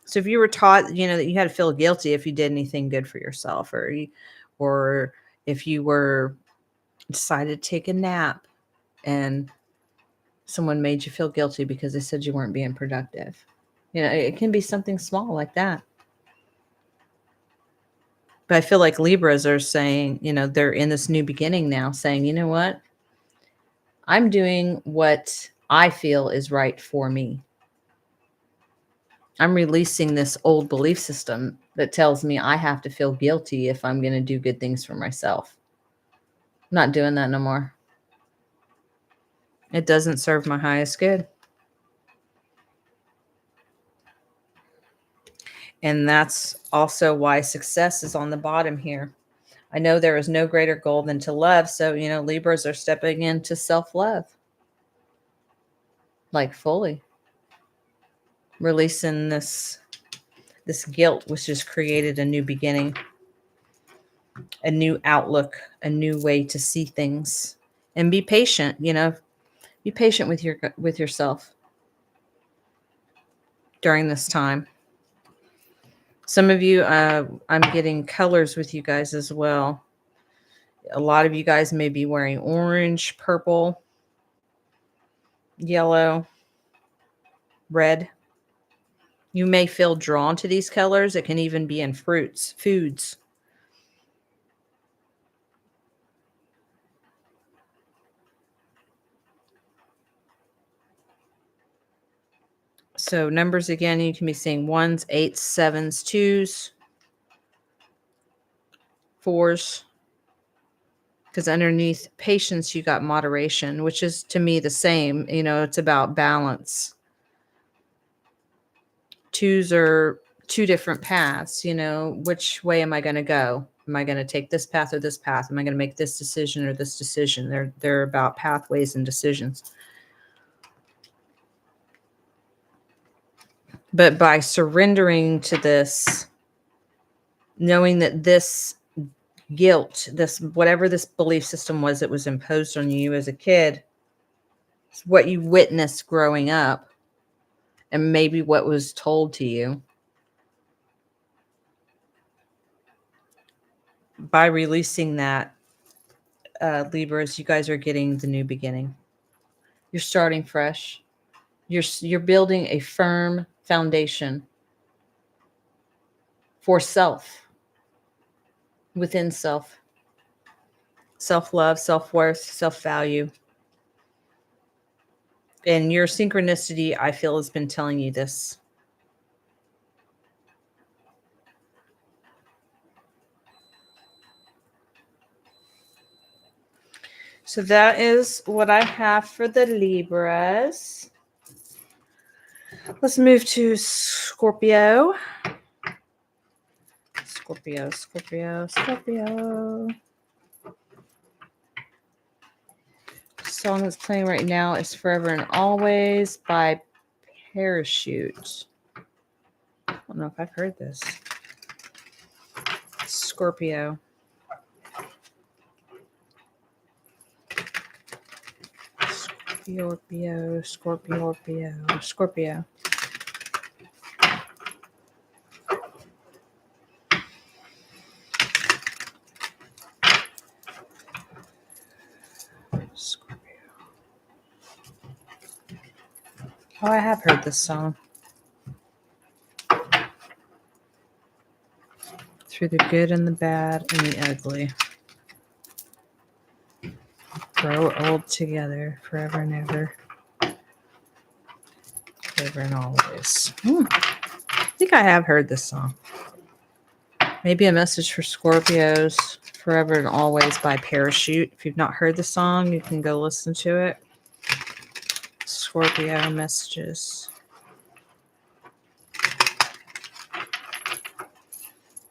So if you were taught, that you had to feel guilty if you did anything good for yourself, or if you were decided to take a nap and someone made you feel guilty because they said you weren't being productive. It can be something small like that. But I feel like Libras are saying, they're in this new beginning now, saying, you know what? I'm doing what I feel is right for me. I'm releasing this old belief system that tells me I have to feel guilty if I'm going to do good things for myself. I'm not doing that no more. It doesn't serve my highest good. And that's also why success is on the bottom here. I know there is no greater goal than to love. So, Libras are stepping into self-love. Like fully. Releasing this guilt, which has created a new beginning, a new outlook, a new way to see things. And be patient, be patient with yourself during this time. Some of you, I'm getting colors with you guys as well. A lot of you guys may be wearing orange, purple, yellow, red. You may feel drawn to these colors. It can even be in foods. So numbers again, you can be seeing 1s, 8s, 7s, 2s, 4s. Because underneath patience, you got moderation, which is to me the same. It's about balance. 2s are two different paths. Which way am I going to go? Am I going to take this path or this path? Am I going to make this decision or this decision? They're about pathways and decisions. But by surrendering to this, knowing that this guilt, whatever this belief system was that was imposed on you as a kid, it's what you witnessed growing up and maybe what was told to you. By releasing that, Libras, you guys are getting the new beginning. You're starting fresh. You're building a firm foundation for self, within self. Self-love, self-worth, self-value. And your synchronicity, I feel, has been telling you this. So that is what I have for the Libras. Let's move to Scorpio. Scorpio. The song that's playing right now is Forever and Always by Parachute. I don't know if I've heard this. Scorpio. Scorpio. Oh, I have heard this song. through the good and the bad and the ugly. Grow old together forever and ever. Forever and always. I think I have heard this song. Maybe a message for Scorpios. Forever and Always by Parachute. If you've not heard the song, you can go listen to it. Scorpio messages.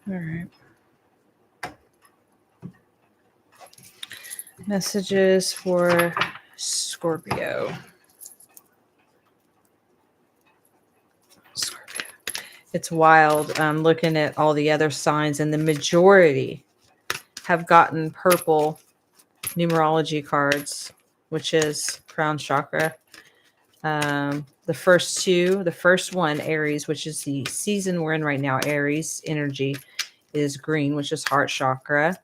All right. Messages for Scorpio. Scorpio. It's wild. I'm looking at all the other signs, and the majority have gotten purple numerology cards, which is crown chakra. The first one, Aries, which is the season we're in right now, Aries energy, is green, which is heart chakra.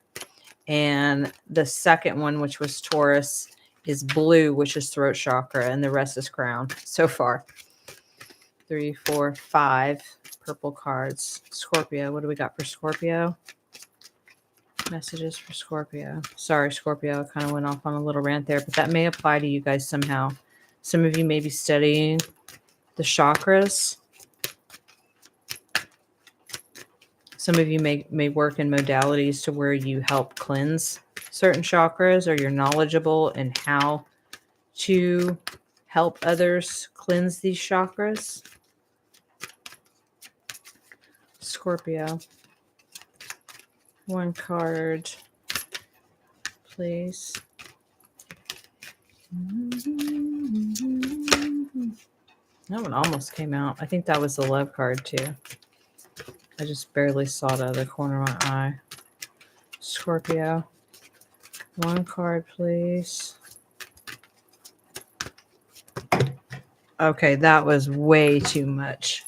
And the second one, which was Taurus, is blue, which is throat chakra, and the rest is crown. So far, 3, 4, 5 purple cards. Scorpio, what do we got for Scorpio? Messages for Scorpio. Sorry, Scorpio, I kind of went off on a little rant there, but that may apply to you guys somehow. Some of you may be studying the chakras. Some of you may work in modalities to where you help cleanse certain chakras, or you're knowledgeable in how to help others cleanse these chakras. Scorpio. One card, please. That one almost came out. I think that was the love card too. I just barely saw it out of the corner of my eye. Scorpio. One card, please. Okay, that was way too much.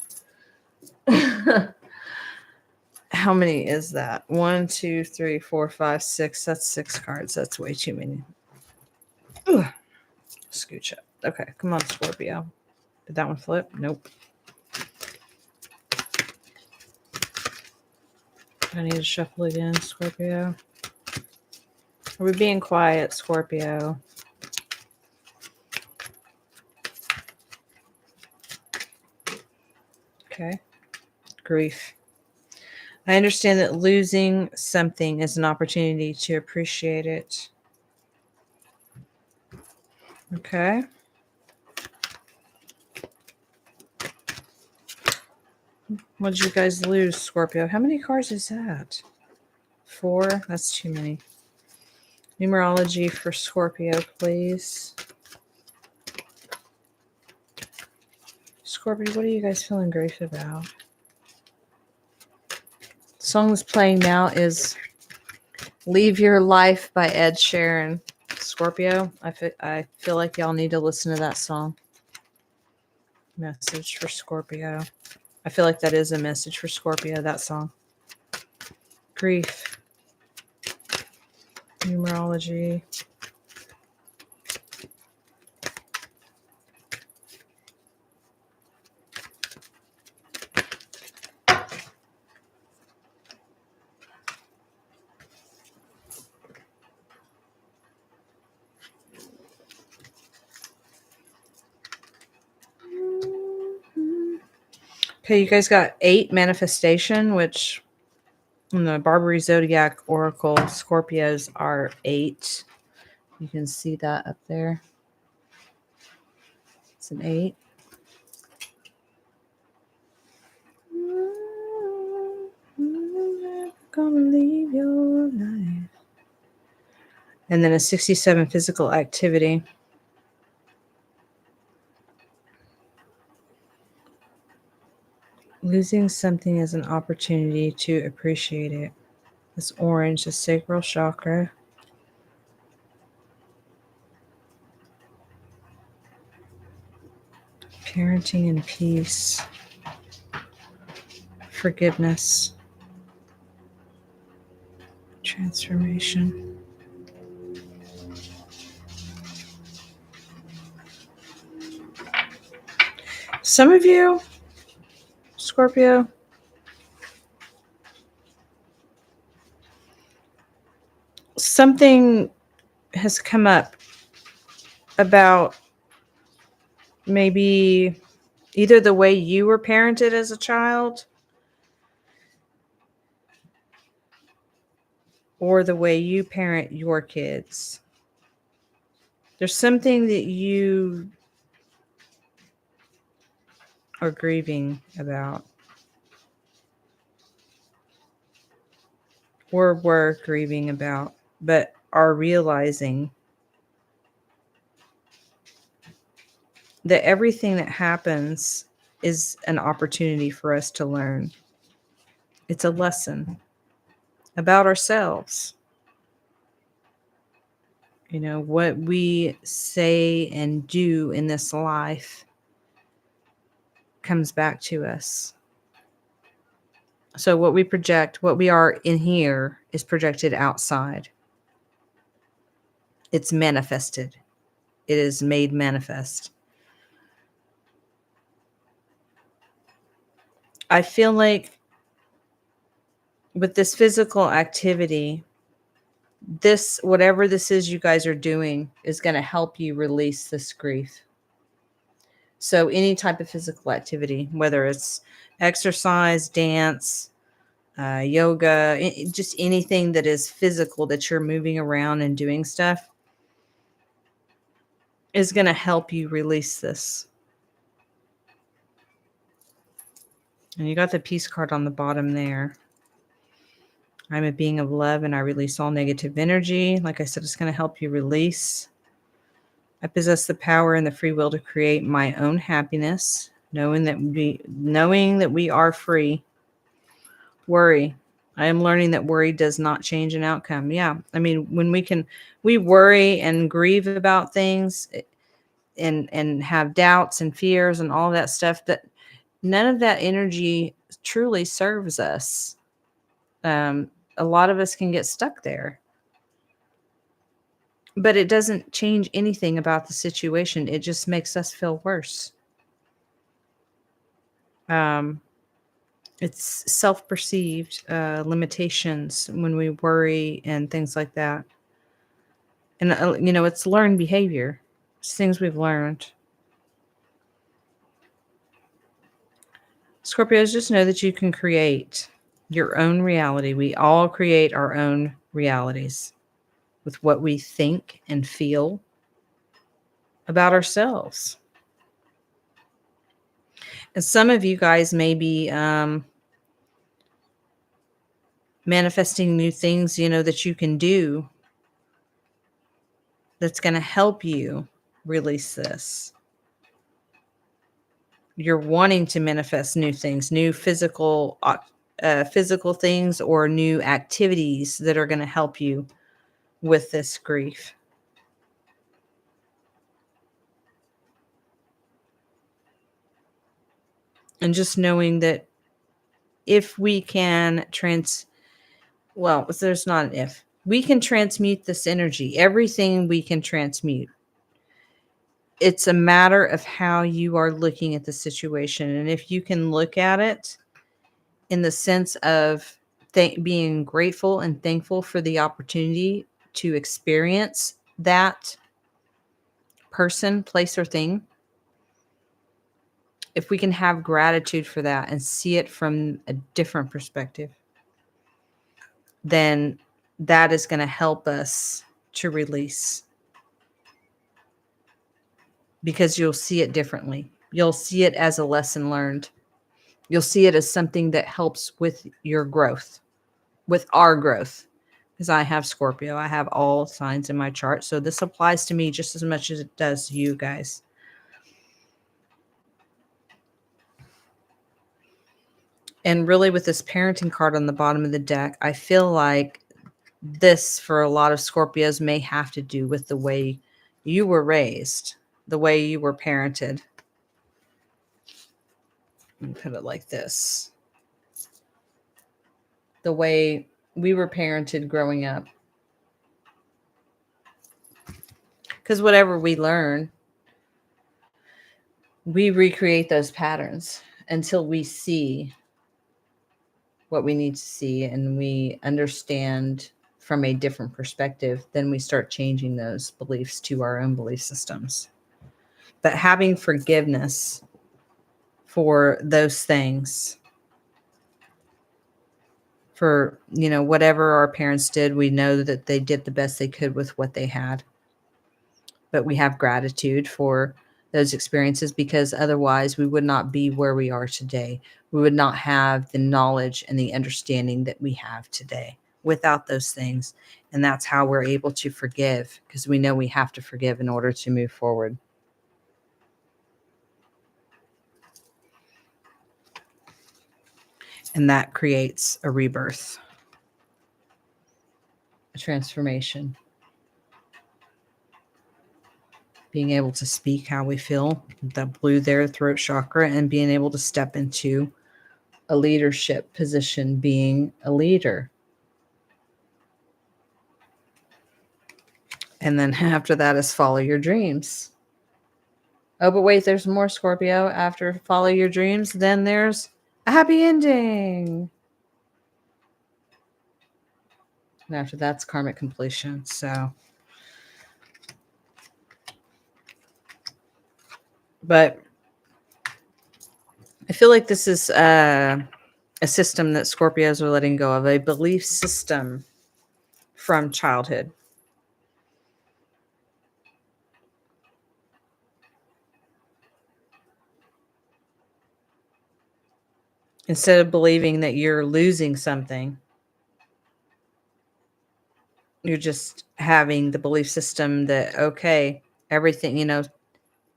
How many is that? 1, 2, 3, 4, 5, 6. That's 6 cards. That's way too many. Ugh. Scooch up. Okay, come on, Scorpio. Did that one flip? Nope. I need to shuffle again, Scorpio. Are we being quiet, Scorpio? Okay. Grief. I understand that losing something is an opportunity to appreciate it. Okay. What did you guys lose, Scorpio? How many cards is that? 4? That's too many. Numerology for Scorpio, please. Scorpio, what are you guys feeling grief about? The song that's playing now is Leave Your Life by Ed Sheeran. Scorpio, I feel like y'all need to listen to that song. Message for Scorpio. I feel like that is a message for Scorpio, that song. Grief. Numerology. Okay, you guys got 8 manifestation, which in the Barbary Zodiac Oracle, Scorpios are 8. You can see that up there. It's an 8. Gonna leave your life. And then a 67 physical activity. Losing something is an opportunity to appreciate it. This orange, the sacral chakra. Parenting and peace. Forgiveness. Transformation. Some of you, Scorpio, something has come up about maybe either the way you were parented as a child or the way you parent your kids. There's something that you are grieving about or were grieving about, but are realizing that everything that happens is an opportunity for us to learn. It's a lesson about ourselves. You know, what we say and do in this life comes back to us. So what we project, what we are in here, is projected outside. It's manifested. It is made manifest. I feel like with this physical activity, this, whatever this is you guys are doing, is going to help you release this grief. So any type of physical activity, whether it's exercise, dance, yoga, just anything that is physical that you're moving around and doing stuff, is going to help you release this. And you got the peace card on the bottom there. I'm a being of love and I release all negative energy. Like I said, it's going to help you release. I possess the power and the free will to create my own happiness, knowing that we are free. Worry. I am learning that worry does not change an outcome. Yeah. I mean, when we worry and grieve about things and have doubts and fears and all that stuff, that none of that energy truly serves us. A lot of us can get stuck there, but it doesn't change anything about the situation. It just makes us feel worse. It's self-perceived limitations when we worry and things like that. And, it's learned behavior. It's things we've learned. Scorpios, just know that you can create your own reality. We all create our own realities with what we think and feel about ourselves. And some of you guys may be manifesting new things, that you can do that's going to help you release this. You're wanting to manifest new things, new physical things, or new activities that are going to help you with this grief. And just knowing that if we can there's not an if. We can transmute this energy. Everything we can transmute. It's a matter of how you are looking at the situation. And if you can look at it in the sense of being grateful and thankful for the opportunity to experience that person, place, or thing, if we can have gratitude for that and see it from a different perspective, then that is going to help us to release, because you'll see it differently. You'll see it as a lesson learned. You'll see it as something that helps with your growth, with our growth. Because I have Scorpio, I have all signs in my chart. So this applies to me just as much as it does to you guys. And really, with this parenting card on the bottom of the deck, I feel like this, for a lot of Scorpios, may have to do with the way you were raised, the way you were parented. Let me put it like this. The way we were parented growing up. Because whatever we learn, we recreate those patterns until we see what we need to see and we understand from a different perspective, then we start changing those beliefs to our own belief systems. But having forgiveness for those things, for, whatever our parents did, we know that they did the best they could with what they had. But we have gratitude for those experiences, because otherwise we would not be where we are today. We would not have the knowledge and the understanding that we have today without those things. And that's how we're able to forgive, because we know we have to forgive in order to move forward. And that creates a rebirth, a transformation. Being able to speak how we feel, that blue there, throat chakra, and being able to step into a leadership position, being a leader. And then after that is follow your dreams. Oh, but wait, there's more, Scorpio. After follow your dreams, then there's a happy ending. And after that's karmic completion. So, but I feel like this is a system that Scorpios are letting go of, a belief system from childhood. Instead of believing that you're losing something, you're just having the belief system that, okay, everything,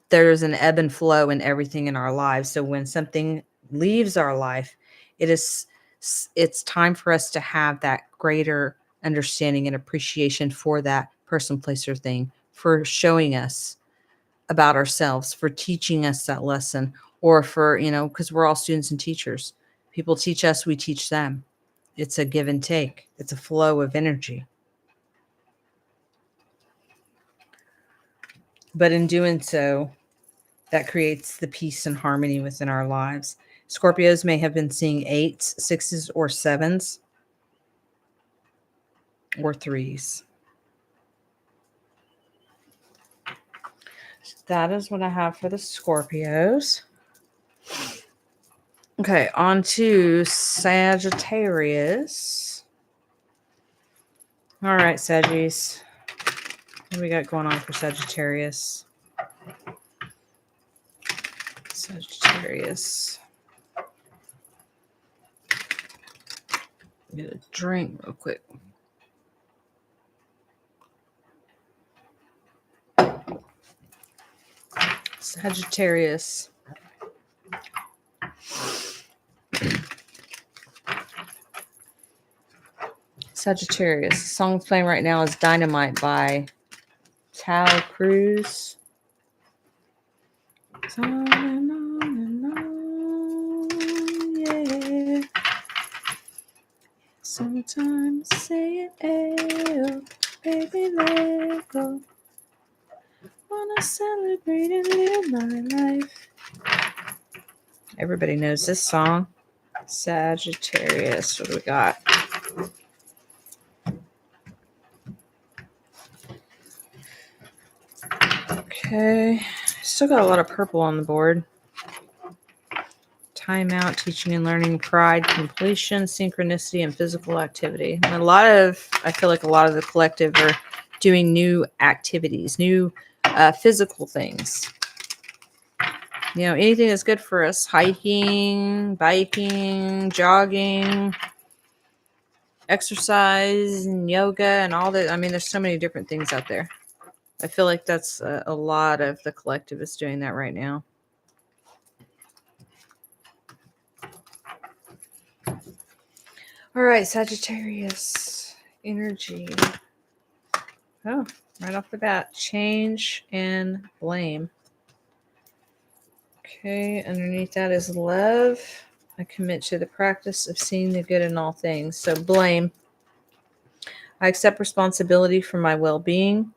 there's an ebb and flow in everything in our lives. So when something leaves our life, it's time for us to have that greater understanding and appreciation for that person, place, or thing, for showing us about ourselves, for teaching us that lesson, or for, because we're all students and teachers. People teach us, we teach them. It's a give and take. It's a flow of energy. But in doing so, that creates the peace and harmony within our lives. Scorpios may have been seeing 8s, 6s, or 7s, or 3s. So that is what I have for the Scorpios. Okay, on to Sagittarius. All right, Saggies. What do we got going on for Sagittarius? Sagittarius. Get a drink real quick. Sagittarius. Sagittarius. The song playing right now is Dynamite by Tal Cruz. On and on, yeah. Sometimes say it, baby, let go. Wanna celebrate and live my life. Everybody knows this song. Sagittarius. What do we got? Okay. Still got a lot of purple on the board. Timeout, teaching and learning, pride, completion, synchronicity, and physical activity. And I feel like a lot of the collective are doing new activities, new physical things. Anything that's good for us. Hiking, biking, jogging, exercise, and yoga, and all that. I mean, there's so many different things out there. I feel like that's a lot of the collective is doing that right now. All right, Sagittarius energy. Oh, right off the bat, change and blame. Okay, underneath that is love. I commit to the practice of seeing the good in all things. So blame. I accept responsibility for my well-being.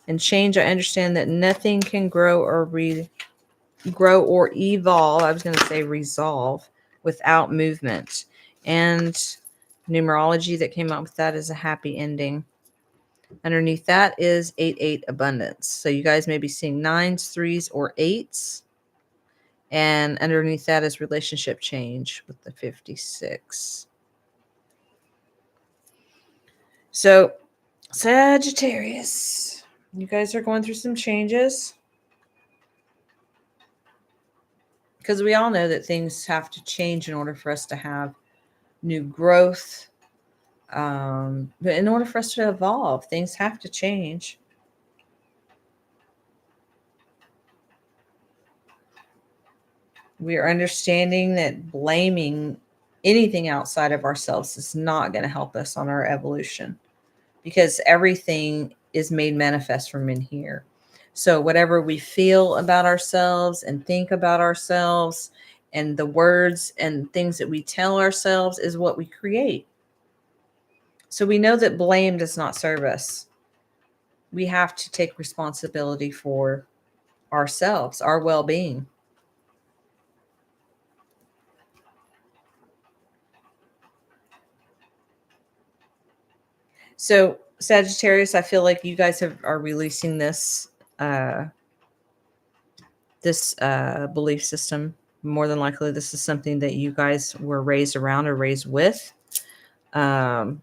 And change, I understand that nothing can grow or evolve. I was going to say resolve without movement. And Numerology that came up with that is a happy ending. Underneath that is 8-8 abundance. So you guys may be seeing 9s, 3s, or 8s. And underneath that is relationship change with the 56. So Sagittarius, you guys are going through some changes. Because we all know that things have to change in order for us to have new growth. But in order for us to evolve, things have to change. We are understanding that blaming anything outside of ourselves is not going to help us on our evolution, because everything is made manifest from in here. So whatever we feel about ourselves and think about ourselves, and the words and things that we tell ourselves, is what we create. So we know that blame does not serve us. We have to take responsibility for ourselves, our well-being. So Sagittarius, I feel like you guys are releasing this belief system. More than likely, this is something that you guys were raised around or raised with, to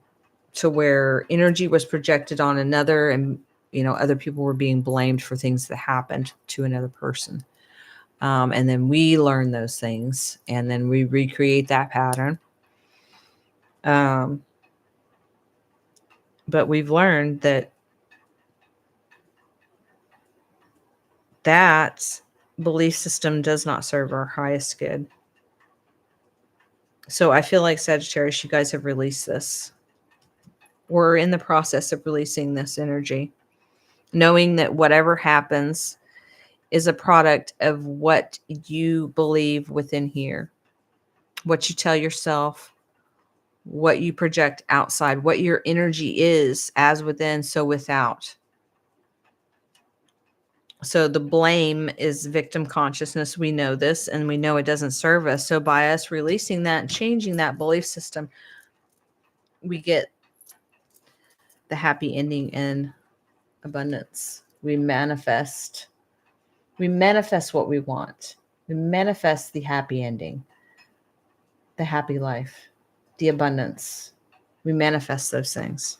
where energy was projected on another, and other people were being blamed for things that happened to another person. And then we learn those things, and then we recreate that pattern. But we've learned that belief system does not serve our highest good. So I feel like Sagittarius, you guys have released this. We're in the process of releasing this energy, knowing that whatever happens is a product of what you believe within here, what you tell yourself, what you project outside, what your energy is, as within, so without. So the blame is victim consciousness. We know this, and we know it doesn't serve us. So by us releasing that and changing that belief system, we get the happy ending and abundance. We manifest what we want. We manifest the happy ending, the happy life, the abundance. We manifest those things.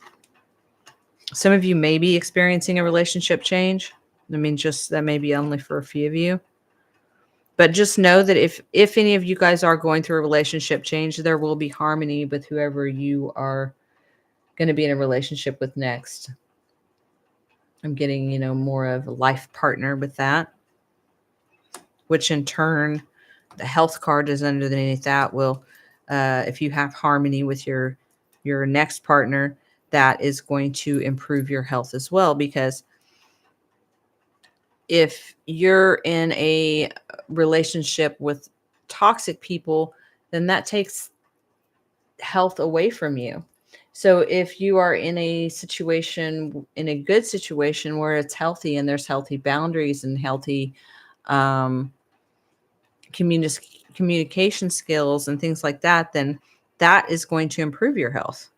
Some of you may be experiencing a relationship change. I mean, just that may be only for a few of you. But just know that if any of you guys are going through a relationship change, there will be harmony with whoever you are going to be in a relationship with next. I'm getting, more of a life partner with that, which in turn, the health card is underneath that. Will, if you have harmony with your next partner, that is going to improve your health as well. Because if you're in a relationship with toxic people, then that takes health away from you. So if you are in a situation, in a good situation where it's healthy and there's healthy boundaries and healthy communication skills and things like that, then that is going to improve your health.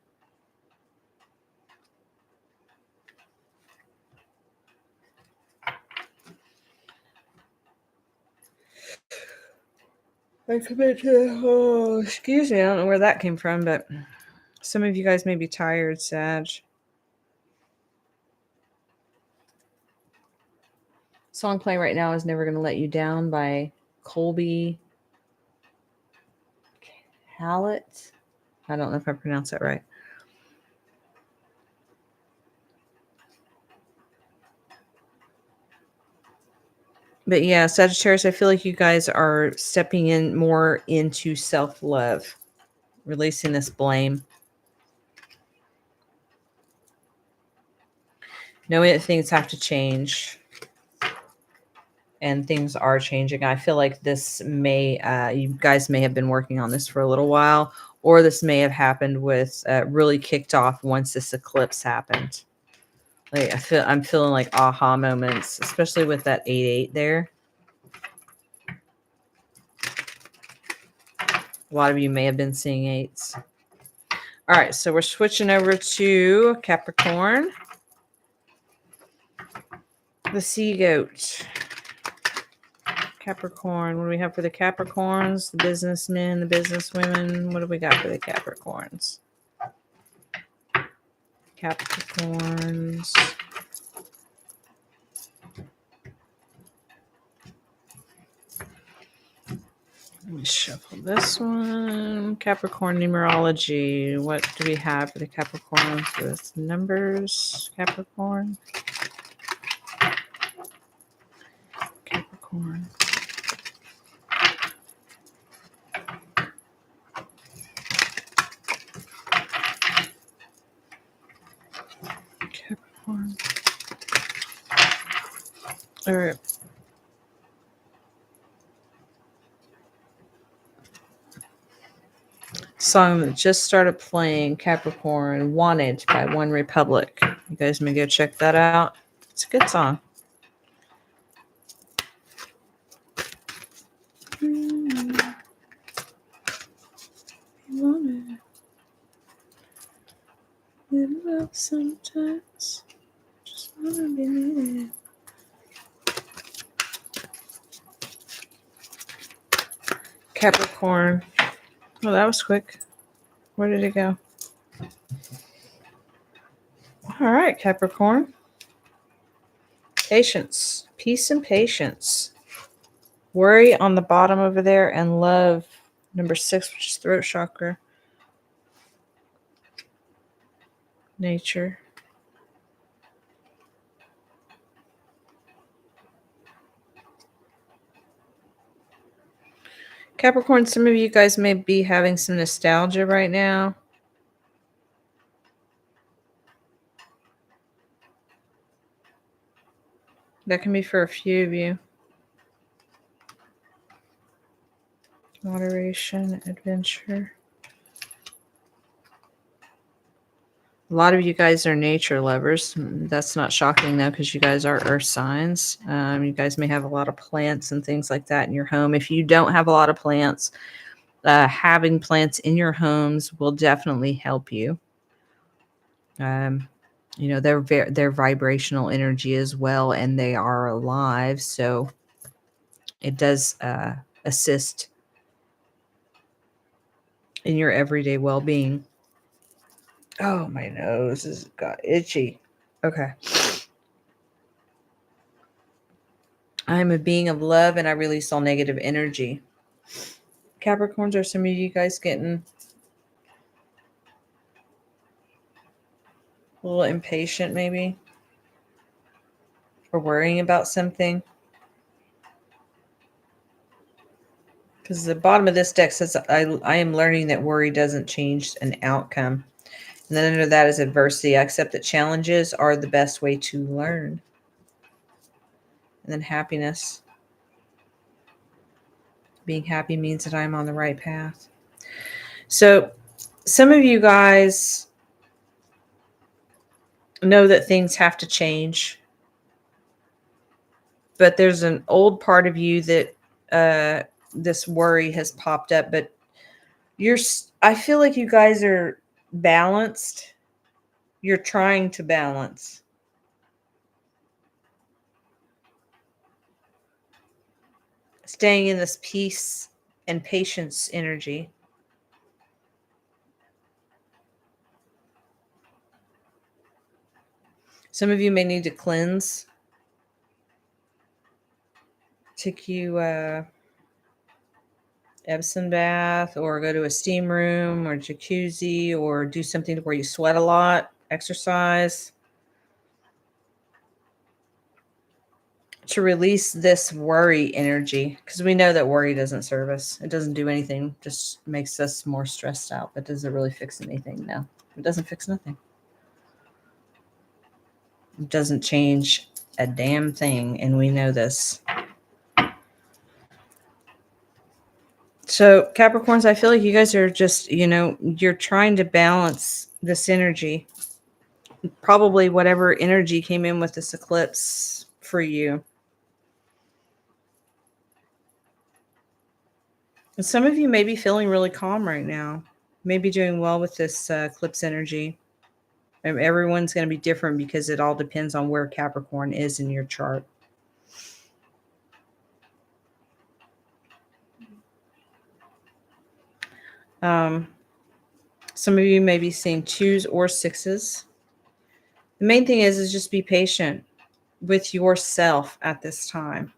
Excuse me, I don't know where that came from, but some of you guys may be tired, Sag. Song playing right now is Never Gonna Let You Down by Colby Hallett. I don't know if I pronounced that right. But yeah, Sagittarius, I feel like you guys are stepping in more into self-love, releasing this blame, knowing that things have to change, and things are changing. I feel like this you guys may have been working on this for a little while, or this may have happened with really kicked off once this eclipse happened. Like I'm feeling like aha moments, especially with that 8-8 there. A lot of you may have been seeing 8s. All All right, so we're switching over to Capricorn. The sea goat. Capricorn. What do we have for the Capricorns? The businessmen, the businesswomen. What do we got for the Capricorns? Capricorns. Let me shuffle this one. Capricorn numerology. What do we have for the Capricorns with numbers? Capricorn. Capricorn. Capricorn. All right. Song that just started playing, Capricorn, Wanted by One Republic. You guys may go check that out. It's a good song. Love sometimes. Just wanna be needed. Capricorn. Oh, that was quick. Where did it go? All right, Capricorn. Patience. Peace and patience. Worry on the bottom over there, and love, number 6, which is throat chakra. Nature. Capricorn, some of you guys may be having some nostalgia right now. That can be for a few of you. Moderation, adventure. A lot of you guys are nature lovers. That's not shocking, though, because you guys are earth signs. You guys may have a lot of plants and things like that in your home. If you don't have a lot of plants, having plants in your homes will definitely help you. They're vibrational energy as well, and they are alive, so it does assist in your everyday well-being. Oh, my nose has got itchy. Okay. I'm a being of love, and I release all negative energy. Capricorns, are some of you guys getting a little impatient maybe? Or worrying about something? Because the bottom of this deck says, I am learning that worry doesn't change an outcome. And then under that is adversity. I accept that challenges are the best way to learn. And then happiness. Being happy means that I'm on the right path. So some of you guys know that things have to change. But there's an old part of you that this worry has popped up. But I feel like you guys are balanced. You're trying to balance. Staying in this peace and patience energy. Some of you may need to cleanse. Take you Epsom bath, or go to a steam room or jacuzzi, or do something where you sweat a lot, exercise, to release this worry energy, because we know that worry doesn't serve us. It doesn't do anything, just makes us more stressed out. But does it really fix anything? No, it doesn't fix nothing. It doesn't change a damn thing, and we know this. So Capricorns, I feel like you guys are just, you're trying to balance this energy. Probably whatever energy came in with this eclipse for you. And some of you may be feeling really calm right now. may be doing well with this eclipse energy. Everyone's going to be different because it all depends on where Capricorn is in your chart. Some of you may be seeing 2s or 6s. The main thing is just be patient with yourself at this time.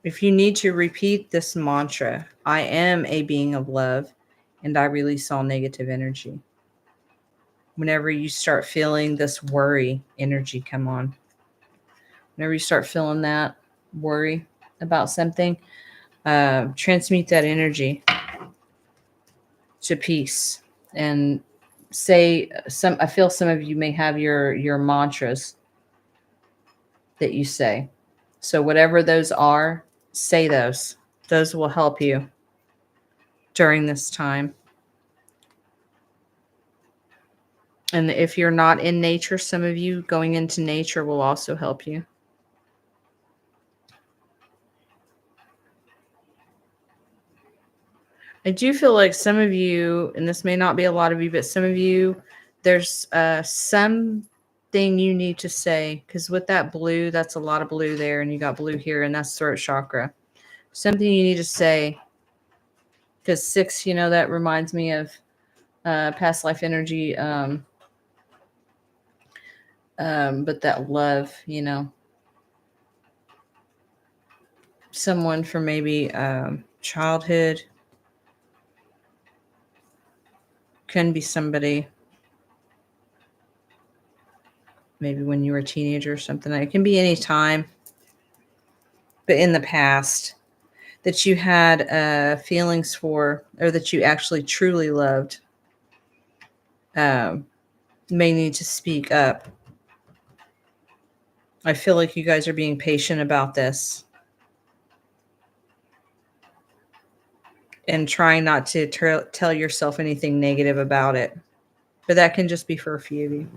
If you need to repeat this mantra, I am a being of love and I release all negative energy. Whenever you start feeling this worry energy come on, whenever you start feeling that worry about something, transmute that energy to peace and say some. I feel some of you may have your mantras that you say. So whatever those are, say those. Those will help you during this time. And if you're not in nature, some of you going into nature will also help you. I do feel like some of you, and this may not be a lot of you, but some of you, there's something you need to say, because with that blue, that's a lot of blue there, and you got blue here, and that's throat chakra. Something you need to say, because 6, that reminds me of past life energy, but that love, someone from maybe childhood. Can be somebody maybe when you were a teenager or something. It can be any time, but in the past that you had feelings for, or that you actually truly loved, may need to speak up. I feel like you guys are being patient about this and trying not to tell yourself anything negative about it. But that can just be for a few of you.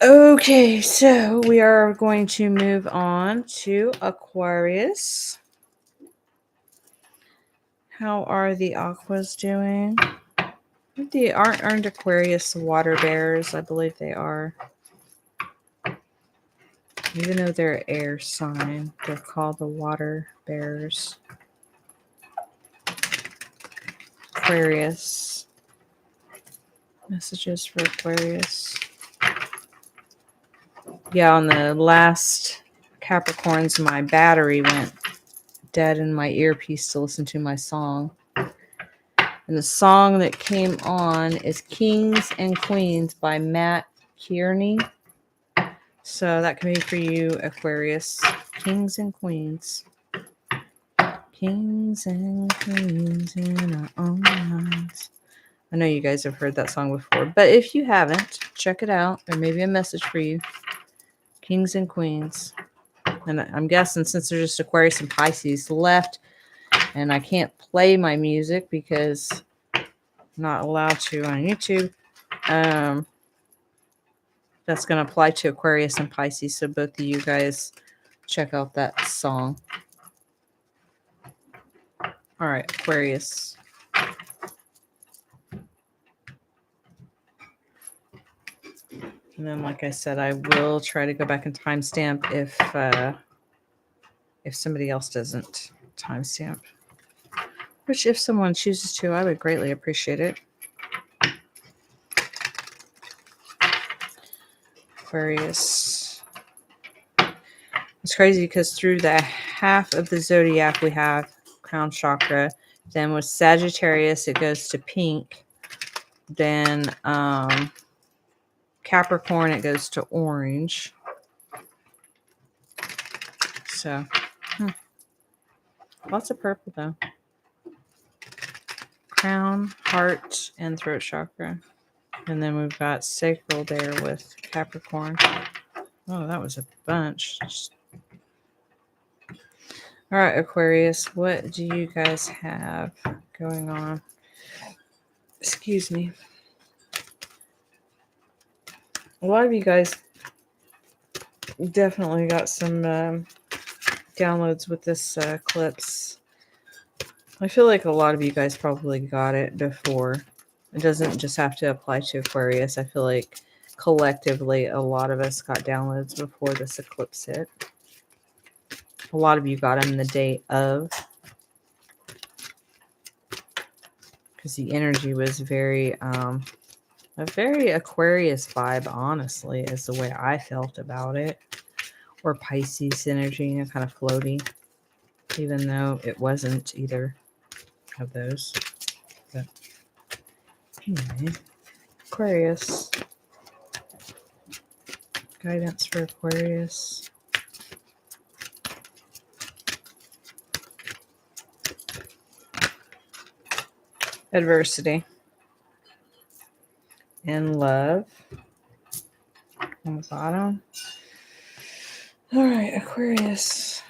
Okay, so we are going to move on to Aquarius. How are the Aquas doing? Aren't Aquarius water bears? I believe they are. Even though they're air sign, they're called the water bears. Aquarius. Messages for Aquarius. Yeah, on the last Capricorns, my battery went dead in my earpiece to listen to my song. And the song that came on is Kings and Queens by Matt Kearney. So that can be for you, Aquarius. Kings and Queens. Kings and Queens in our own minds. I know you guys have heard that song before, but if you haven't, check it out. There may be a message for you. Kings and Queens. And I'm guessing since there's just Aquarius and Pisces left, and I can't play my music because I'm not allowed to on YouTube, that's going to apply to Aquarius and Pisces. So both of you guys check out that song. All right, Aquarius. And then, like I said, I will try to go back and timestamp if somebody else doesn't timestamp. Which, if someone chooses to, I would greatly appreciate it. Aquarius. It's crazy because through the half of the zodiac we have crown chakra. Then with Sagittarius, it goes to pink. Then Capricorn, it goes to orange. So, lots of purple though. Crown, heart, and throat chakra. And then we've got sacral there with Capricorn. Oh, that was a bunch. All right, Aquarius, what do you guys have going on? Excuse me. A lot of you guys definitely got some downloads with this eclipse. I feel like a lot of you guys probably got it before. It doesn't just have to apply to Aquarius. I feel like collectively a lot of us got downloads before this eclipse hit. A lot of you got them the day of, because the energy was a very Aquarius vibe, honestly, is the way I felt about it. Or Pisces energy, kind of floaty, even though it wasn't either of those. But anyway, Aquarius. Guidance for Aquarius. Adversity and love on the bottom. All right, Aquarius.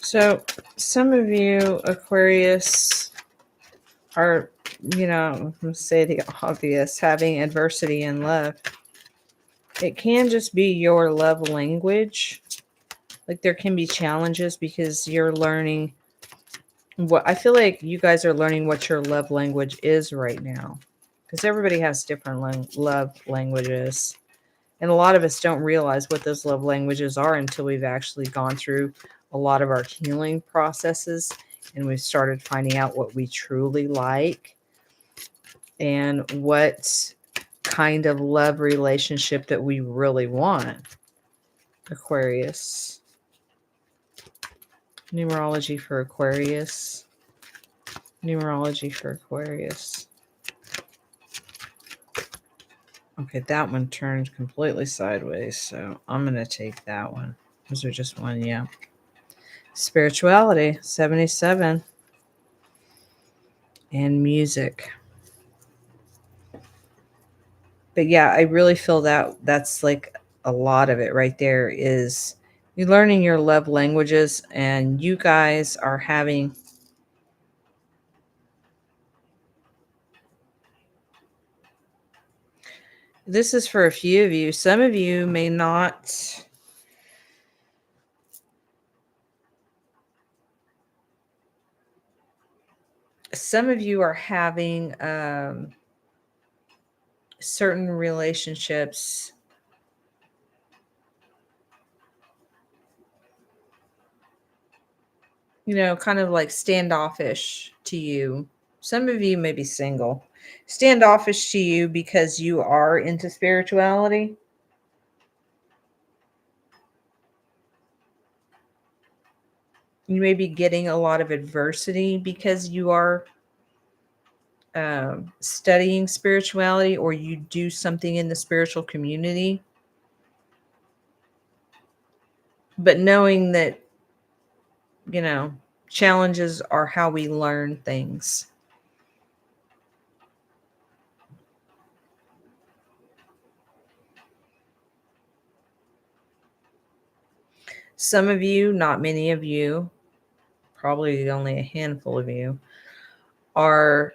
So some of you, Aquarius, are, let's say the obvious, having adversity in love. It can just be your love language. Like there can be challenges because you're learning what I feel like you guys are learning what your love language is right now. Because everybody has different love languages. And a lot of us don't realize what those love languages are until we've actually gone through a lot of our healing processes and we've started finding out what we truly like and what kind of love relationship that we really want. Aquarius. Numerology for Aquarius. Numerology for Aquarius. Okay, that one turned completely sideways, so I'm going to take that one. Was there just one? Yeah. Spirituality, 77. And music. But yeah, I really feel that that's like a lot of it right there is you're learning your love languages and you guys are having this is for a few of you. Some of you may not. Some of you are having certain relationships kind of like standoffish to you. Some of you may be single. Standoffish to you because you are into spirituality. You may be getting a lot of adversity because you are studying spirituality or you do something in the spiritual community. But knowing that, challenges are how we learn things. Some of you, not many of you, probably only a handful of you, are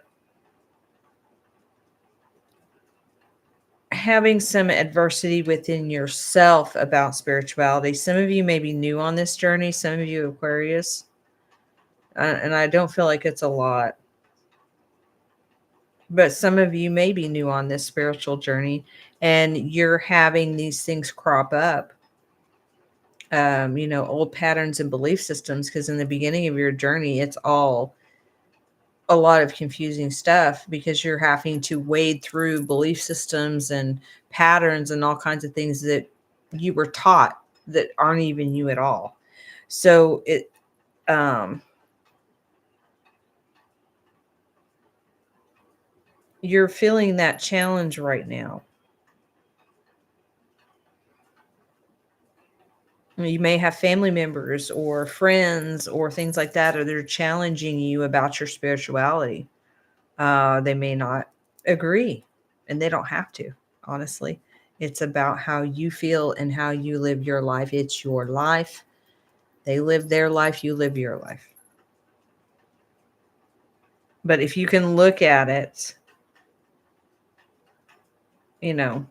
having some adversity within yourself about spirituality. Some of you may be new on this journey. Some of you Aquarius. And I don't feel like it's a lot. But some of you may be new on this spiritual journey and you're having these things crop up. Old patterns and belief systems, because in the beginning of your journey, it's all a lot of confusing stuff because you're having to wade through belief systems and patterns and all kinds of things that you were taught that aren't even you at all. So you're feeling that challenge right now. You may have family members or friends or things like that, or they're challenging you about your spirituality. They may not agree, and they don't have to, honestly. It's about how you feel and how you live your life. It's your life. They live their life, you live your life. But if you can look at it you know,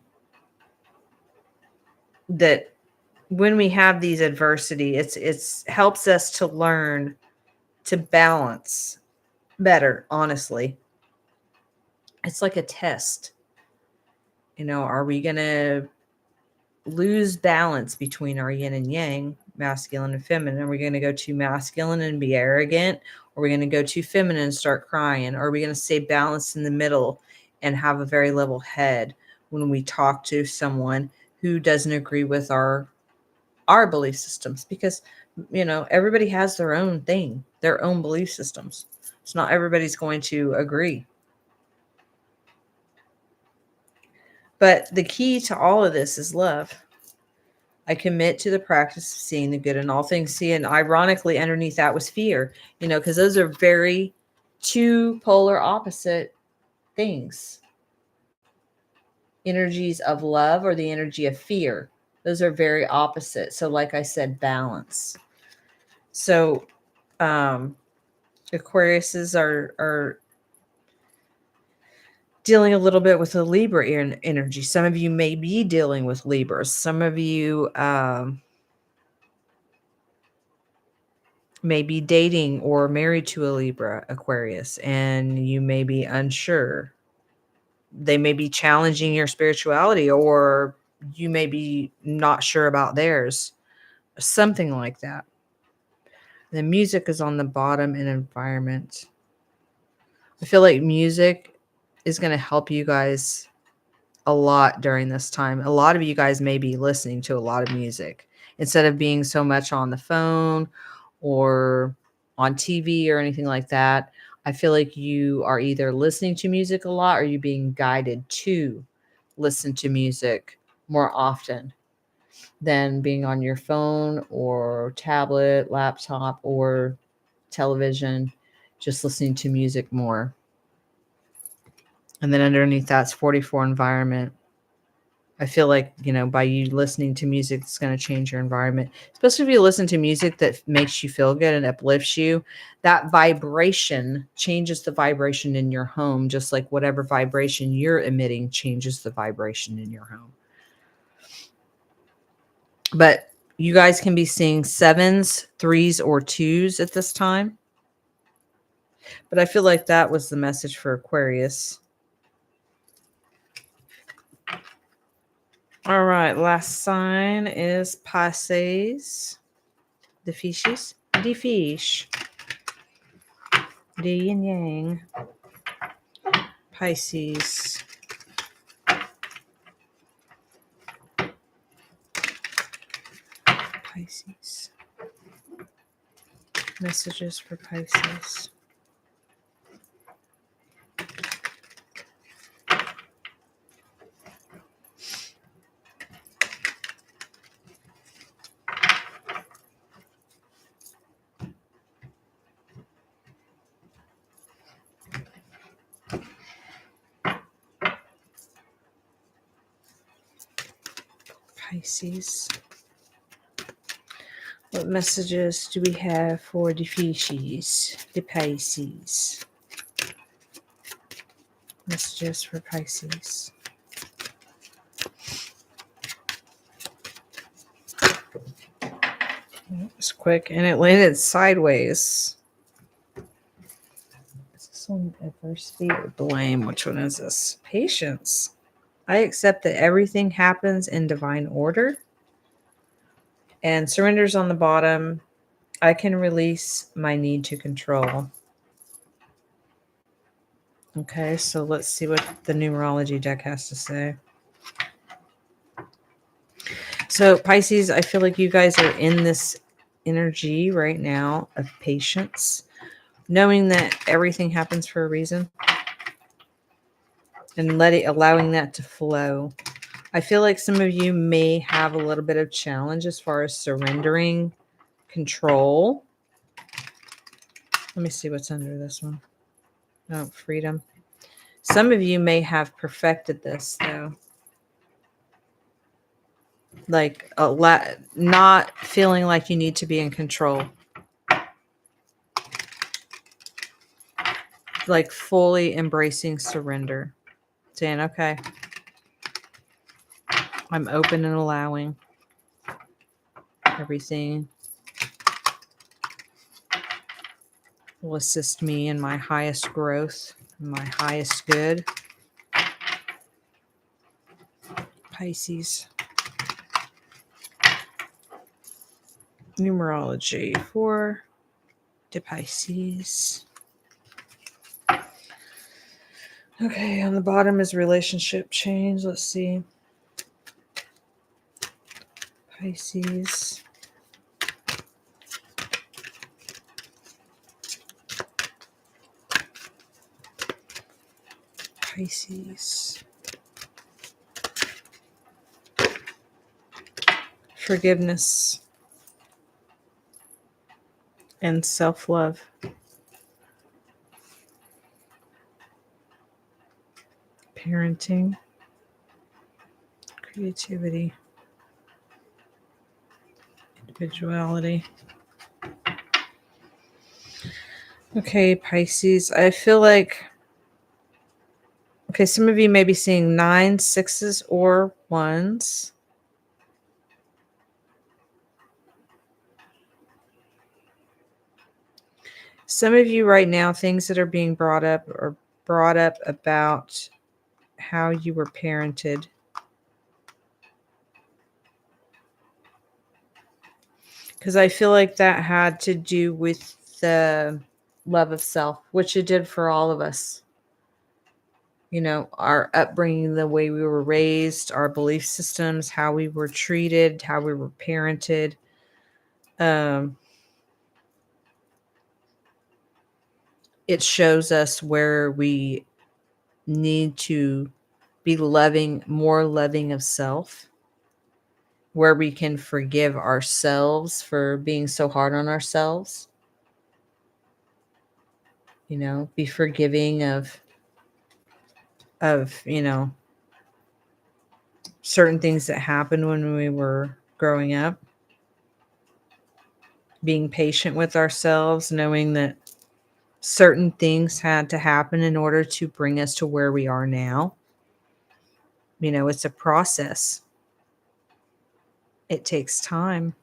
that when we have these adversity, it's helps us to learn to balance better, honestly. It's like a test. Are we going to lose balance between our yin and yang, masculine and feminine? Are we going to go too masculine and be arrogant? Are we going to go too feminine and start crying? Or are we going to stay balanced in the middle and have a very level head when we talk to someone who doesn't agree with our belief systems? Because everybody has their own thing, their own belief systems. So not everybody's going to agree. But the key to all of this is love. I commit to the practice of seeing the good in all things. See, and ironically, underneath that was fear, because those are very two polar opposite things. Energies of love or the energy of fear. Those are very opposite. So, like I said, balance. So, Aquariuses are dealing a little bit with the Libra energy. Some of you may be dealing with Libras. Some of you may be dating or married to a Libra Aquarius, and you may be unsure. They may be challenging your spirituality, or you may be not sure about theirs. Something like that. The music is on the bottom in environment. I feel like music is going to help you guys a lot during this time. A lot of you guys may be listening to a lot of music instead of being so much on the phone or on TV or anything like that. I feel like you are either listening to music a lot or you're being guided to listen to music more often than being on your phone or tablet, laptop, or television, just listening to music more. And then underneath that's 44 environment. I feel like, by you listening to music, it's going to change your environment, especially if you listen to music that makes you feel good and uplifts you. That vibration changes the vibration in your home, just like whatever vibration you're emitting changes the vibration in your home. But you guys can be seeing 7s, 3s, or 2s at this time. But I feel like that was the message for Aquarius. All right, last sign is Pisces. The fishes. The fish. The yin yang. Pisces. Pisces. Messages for Pisces. Pisces. What messages do we have for the fishes? The Pisces. Messages for Pisces. It was quick and it landed sideways. Is this one adversity or blame? Which one is this? Patience. I accept that everything happens in divine order. And surrenders on the bottom. I can release my need to control. Okay, so let's see what the numerology deck has to say. So Pisces, I feel like you guys are in this energy right now of patience, knowing that everything happens for a reason and allowing that to flow. I feel like some of you may have a little bit of challenge as far as surrendering control. Let me see what's under this one. Oh, freedom. Some of you may have perfected this though. Like not feeling like you need to be in control. Like fully embracing surrender. Saying, okay, I'm open and allowing everything will assist me in my highest growth, my highest good. Pisces. Numerology for the Pisces. Okay, on the bottom is relationship change. Let's see. Pisces. Pisces. Forgiveness and self-love. Parenting. Creativity. Individuality. Okay, Pisces. I feel like, okay, some of you may be seeing 9, 6s, or 1s. Some of you right now, things that are being brought up are brought up about how you were parented. Because I feel like that had to do with the love of self, which it did for all of us. You know, our upbringing, the way we were raised, our belief systems, how we were treated, how we were parented. It shows us where we need to be loving, more loving of self, where we can forgive ourselves for being so hard on ourselves. You know, be forgiving of you know, certain things that happened when we were growing up. Being patient with ourselves, knowing that certain things had to happen in order to bring us to where we are now. You know, it's a process. It takes time.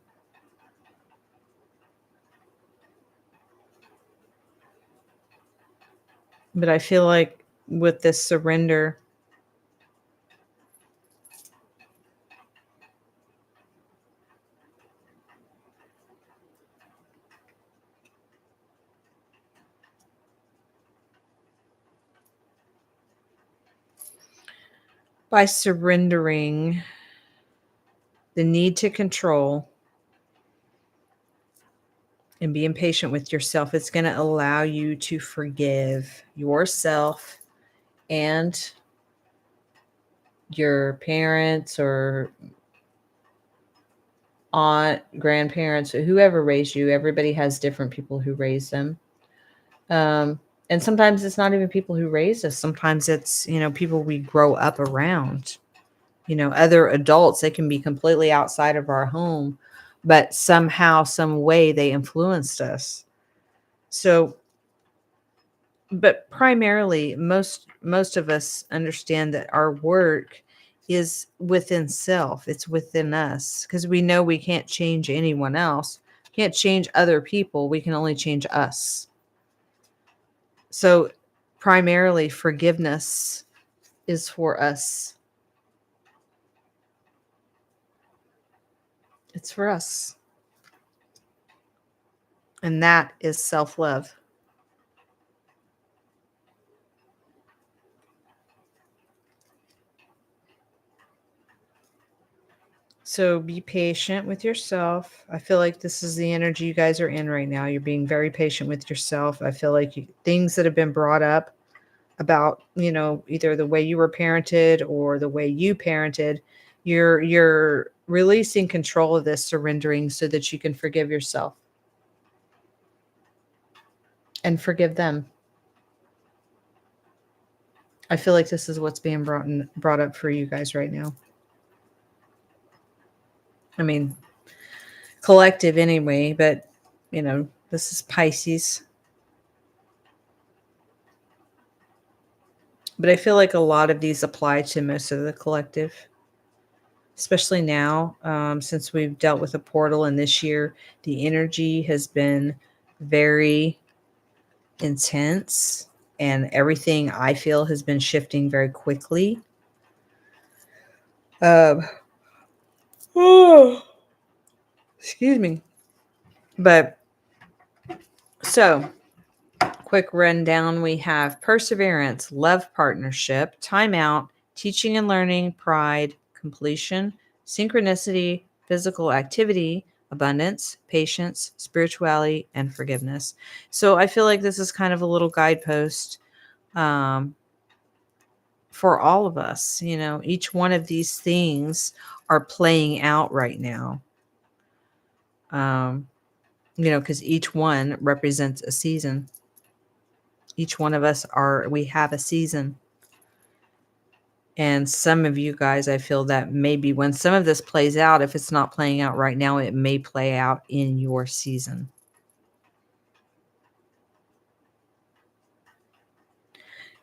But I feel like with this surrender, by surrendering the need to control and being patient with yourself, it's going to allow you to forgive yourself and your parents or aunt, grandparents, or whoever raised you. Everybody has different people who raise them. And sometimes it's not even people who raised us. Sometimes it's, you know, people we grow up around, you know, other adults. They can be completely outside of our home, but somehow, some way they influenced us. So, but primarily, most of us understand that our work is within self. It's within us, because we know we can't change anyone else. Can't change other people. We can only change us. So primarily forgiveness is for us. It's for us. And that is self-love. So be patient with yourself. I feel like this is the energy you guys are in right now. You're being very patient with yourself. I feel like things that have been brought up about, you know, either the way you were parented or the way you parented, you're releasing control of this, surrendering so that you can forgive yourself and forgive them. I feel like this is what's being brought up for you guys right now. I mean, collective anyway, but you know, this is Pisces. But I feel like a lot of these apply to most of the collective. especially now, since we've dealt with a portal, and this year the energy has been very intense, and everything I feel has been shifting very quickly. Um, oh, excuse me. But so, quick rundown, we have perseverance, love partnership, timeout, teaching and learning, pride, completion, synchronicity, physical activity, abundance, patience, spirituality, and forgiveness. So I feel like this is kind of a little guidepost um, for all of us. You know, each one of these things are playing out right now. You know, because each one represents a season. Each one of us we have a season. And some of you guys, I feel that maybe when some of this plays out, if it's not playing out right now, it may play out in your season.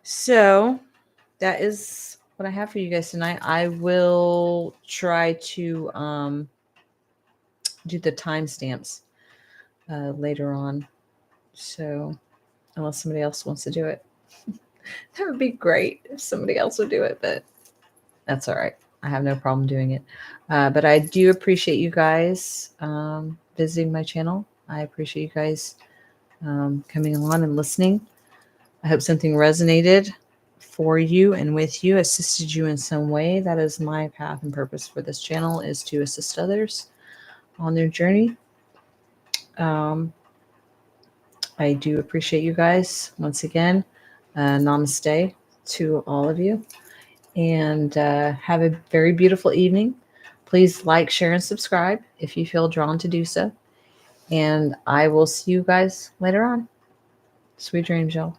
So that is what I have for you guys tonight. I will try to do the timestamps later on. So unless somebody else wants to do it, that would be great if somebody else would do it, but that's all right. I have no problem doing it. But I do appreciate you guys visiting my channel. I appreciate you guys coming on and listening. I hope something resonated for you and with you, assisted you in some way. That is my path and purpose for this channel, is to assist others on their journey. I do appreciate you guys once again. Namaste to all of you. And have a very beautiful evening. Please like, share, and subscribe if you feel drawn to do so. And I will see you guys later on. Sweet dreams, y'all.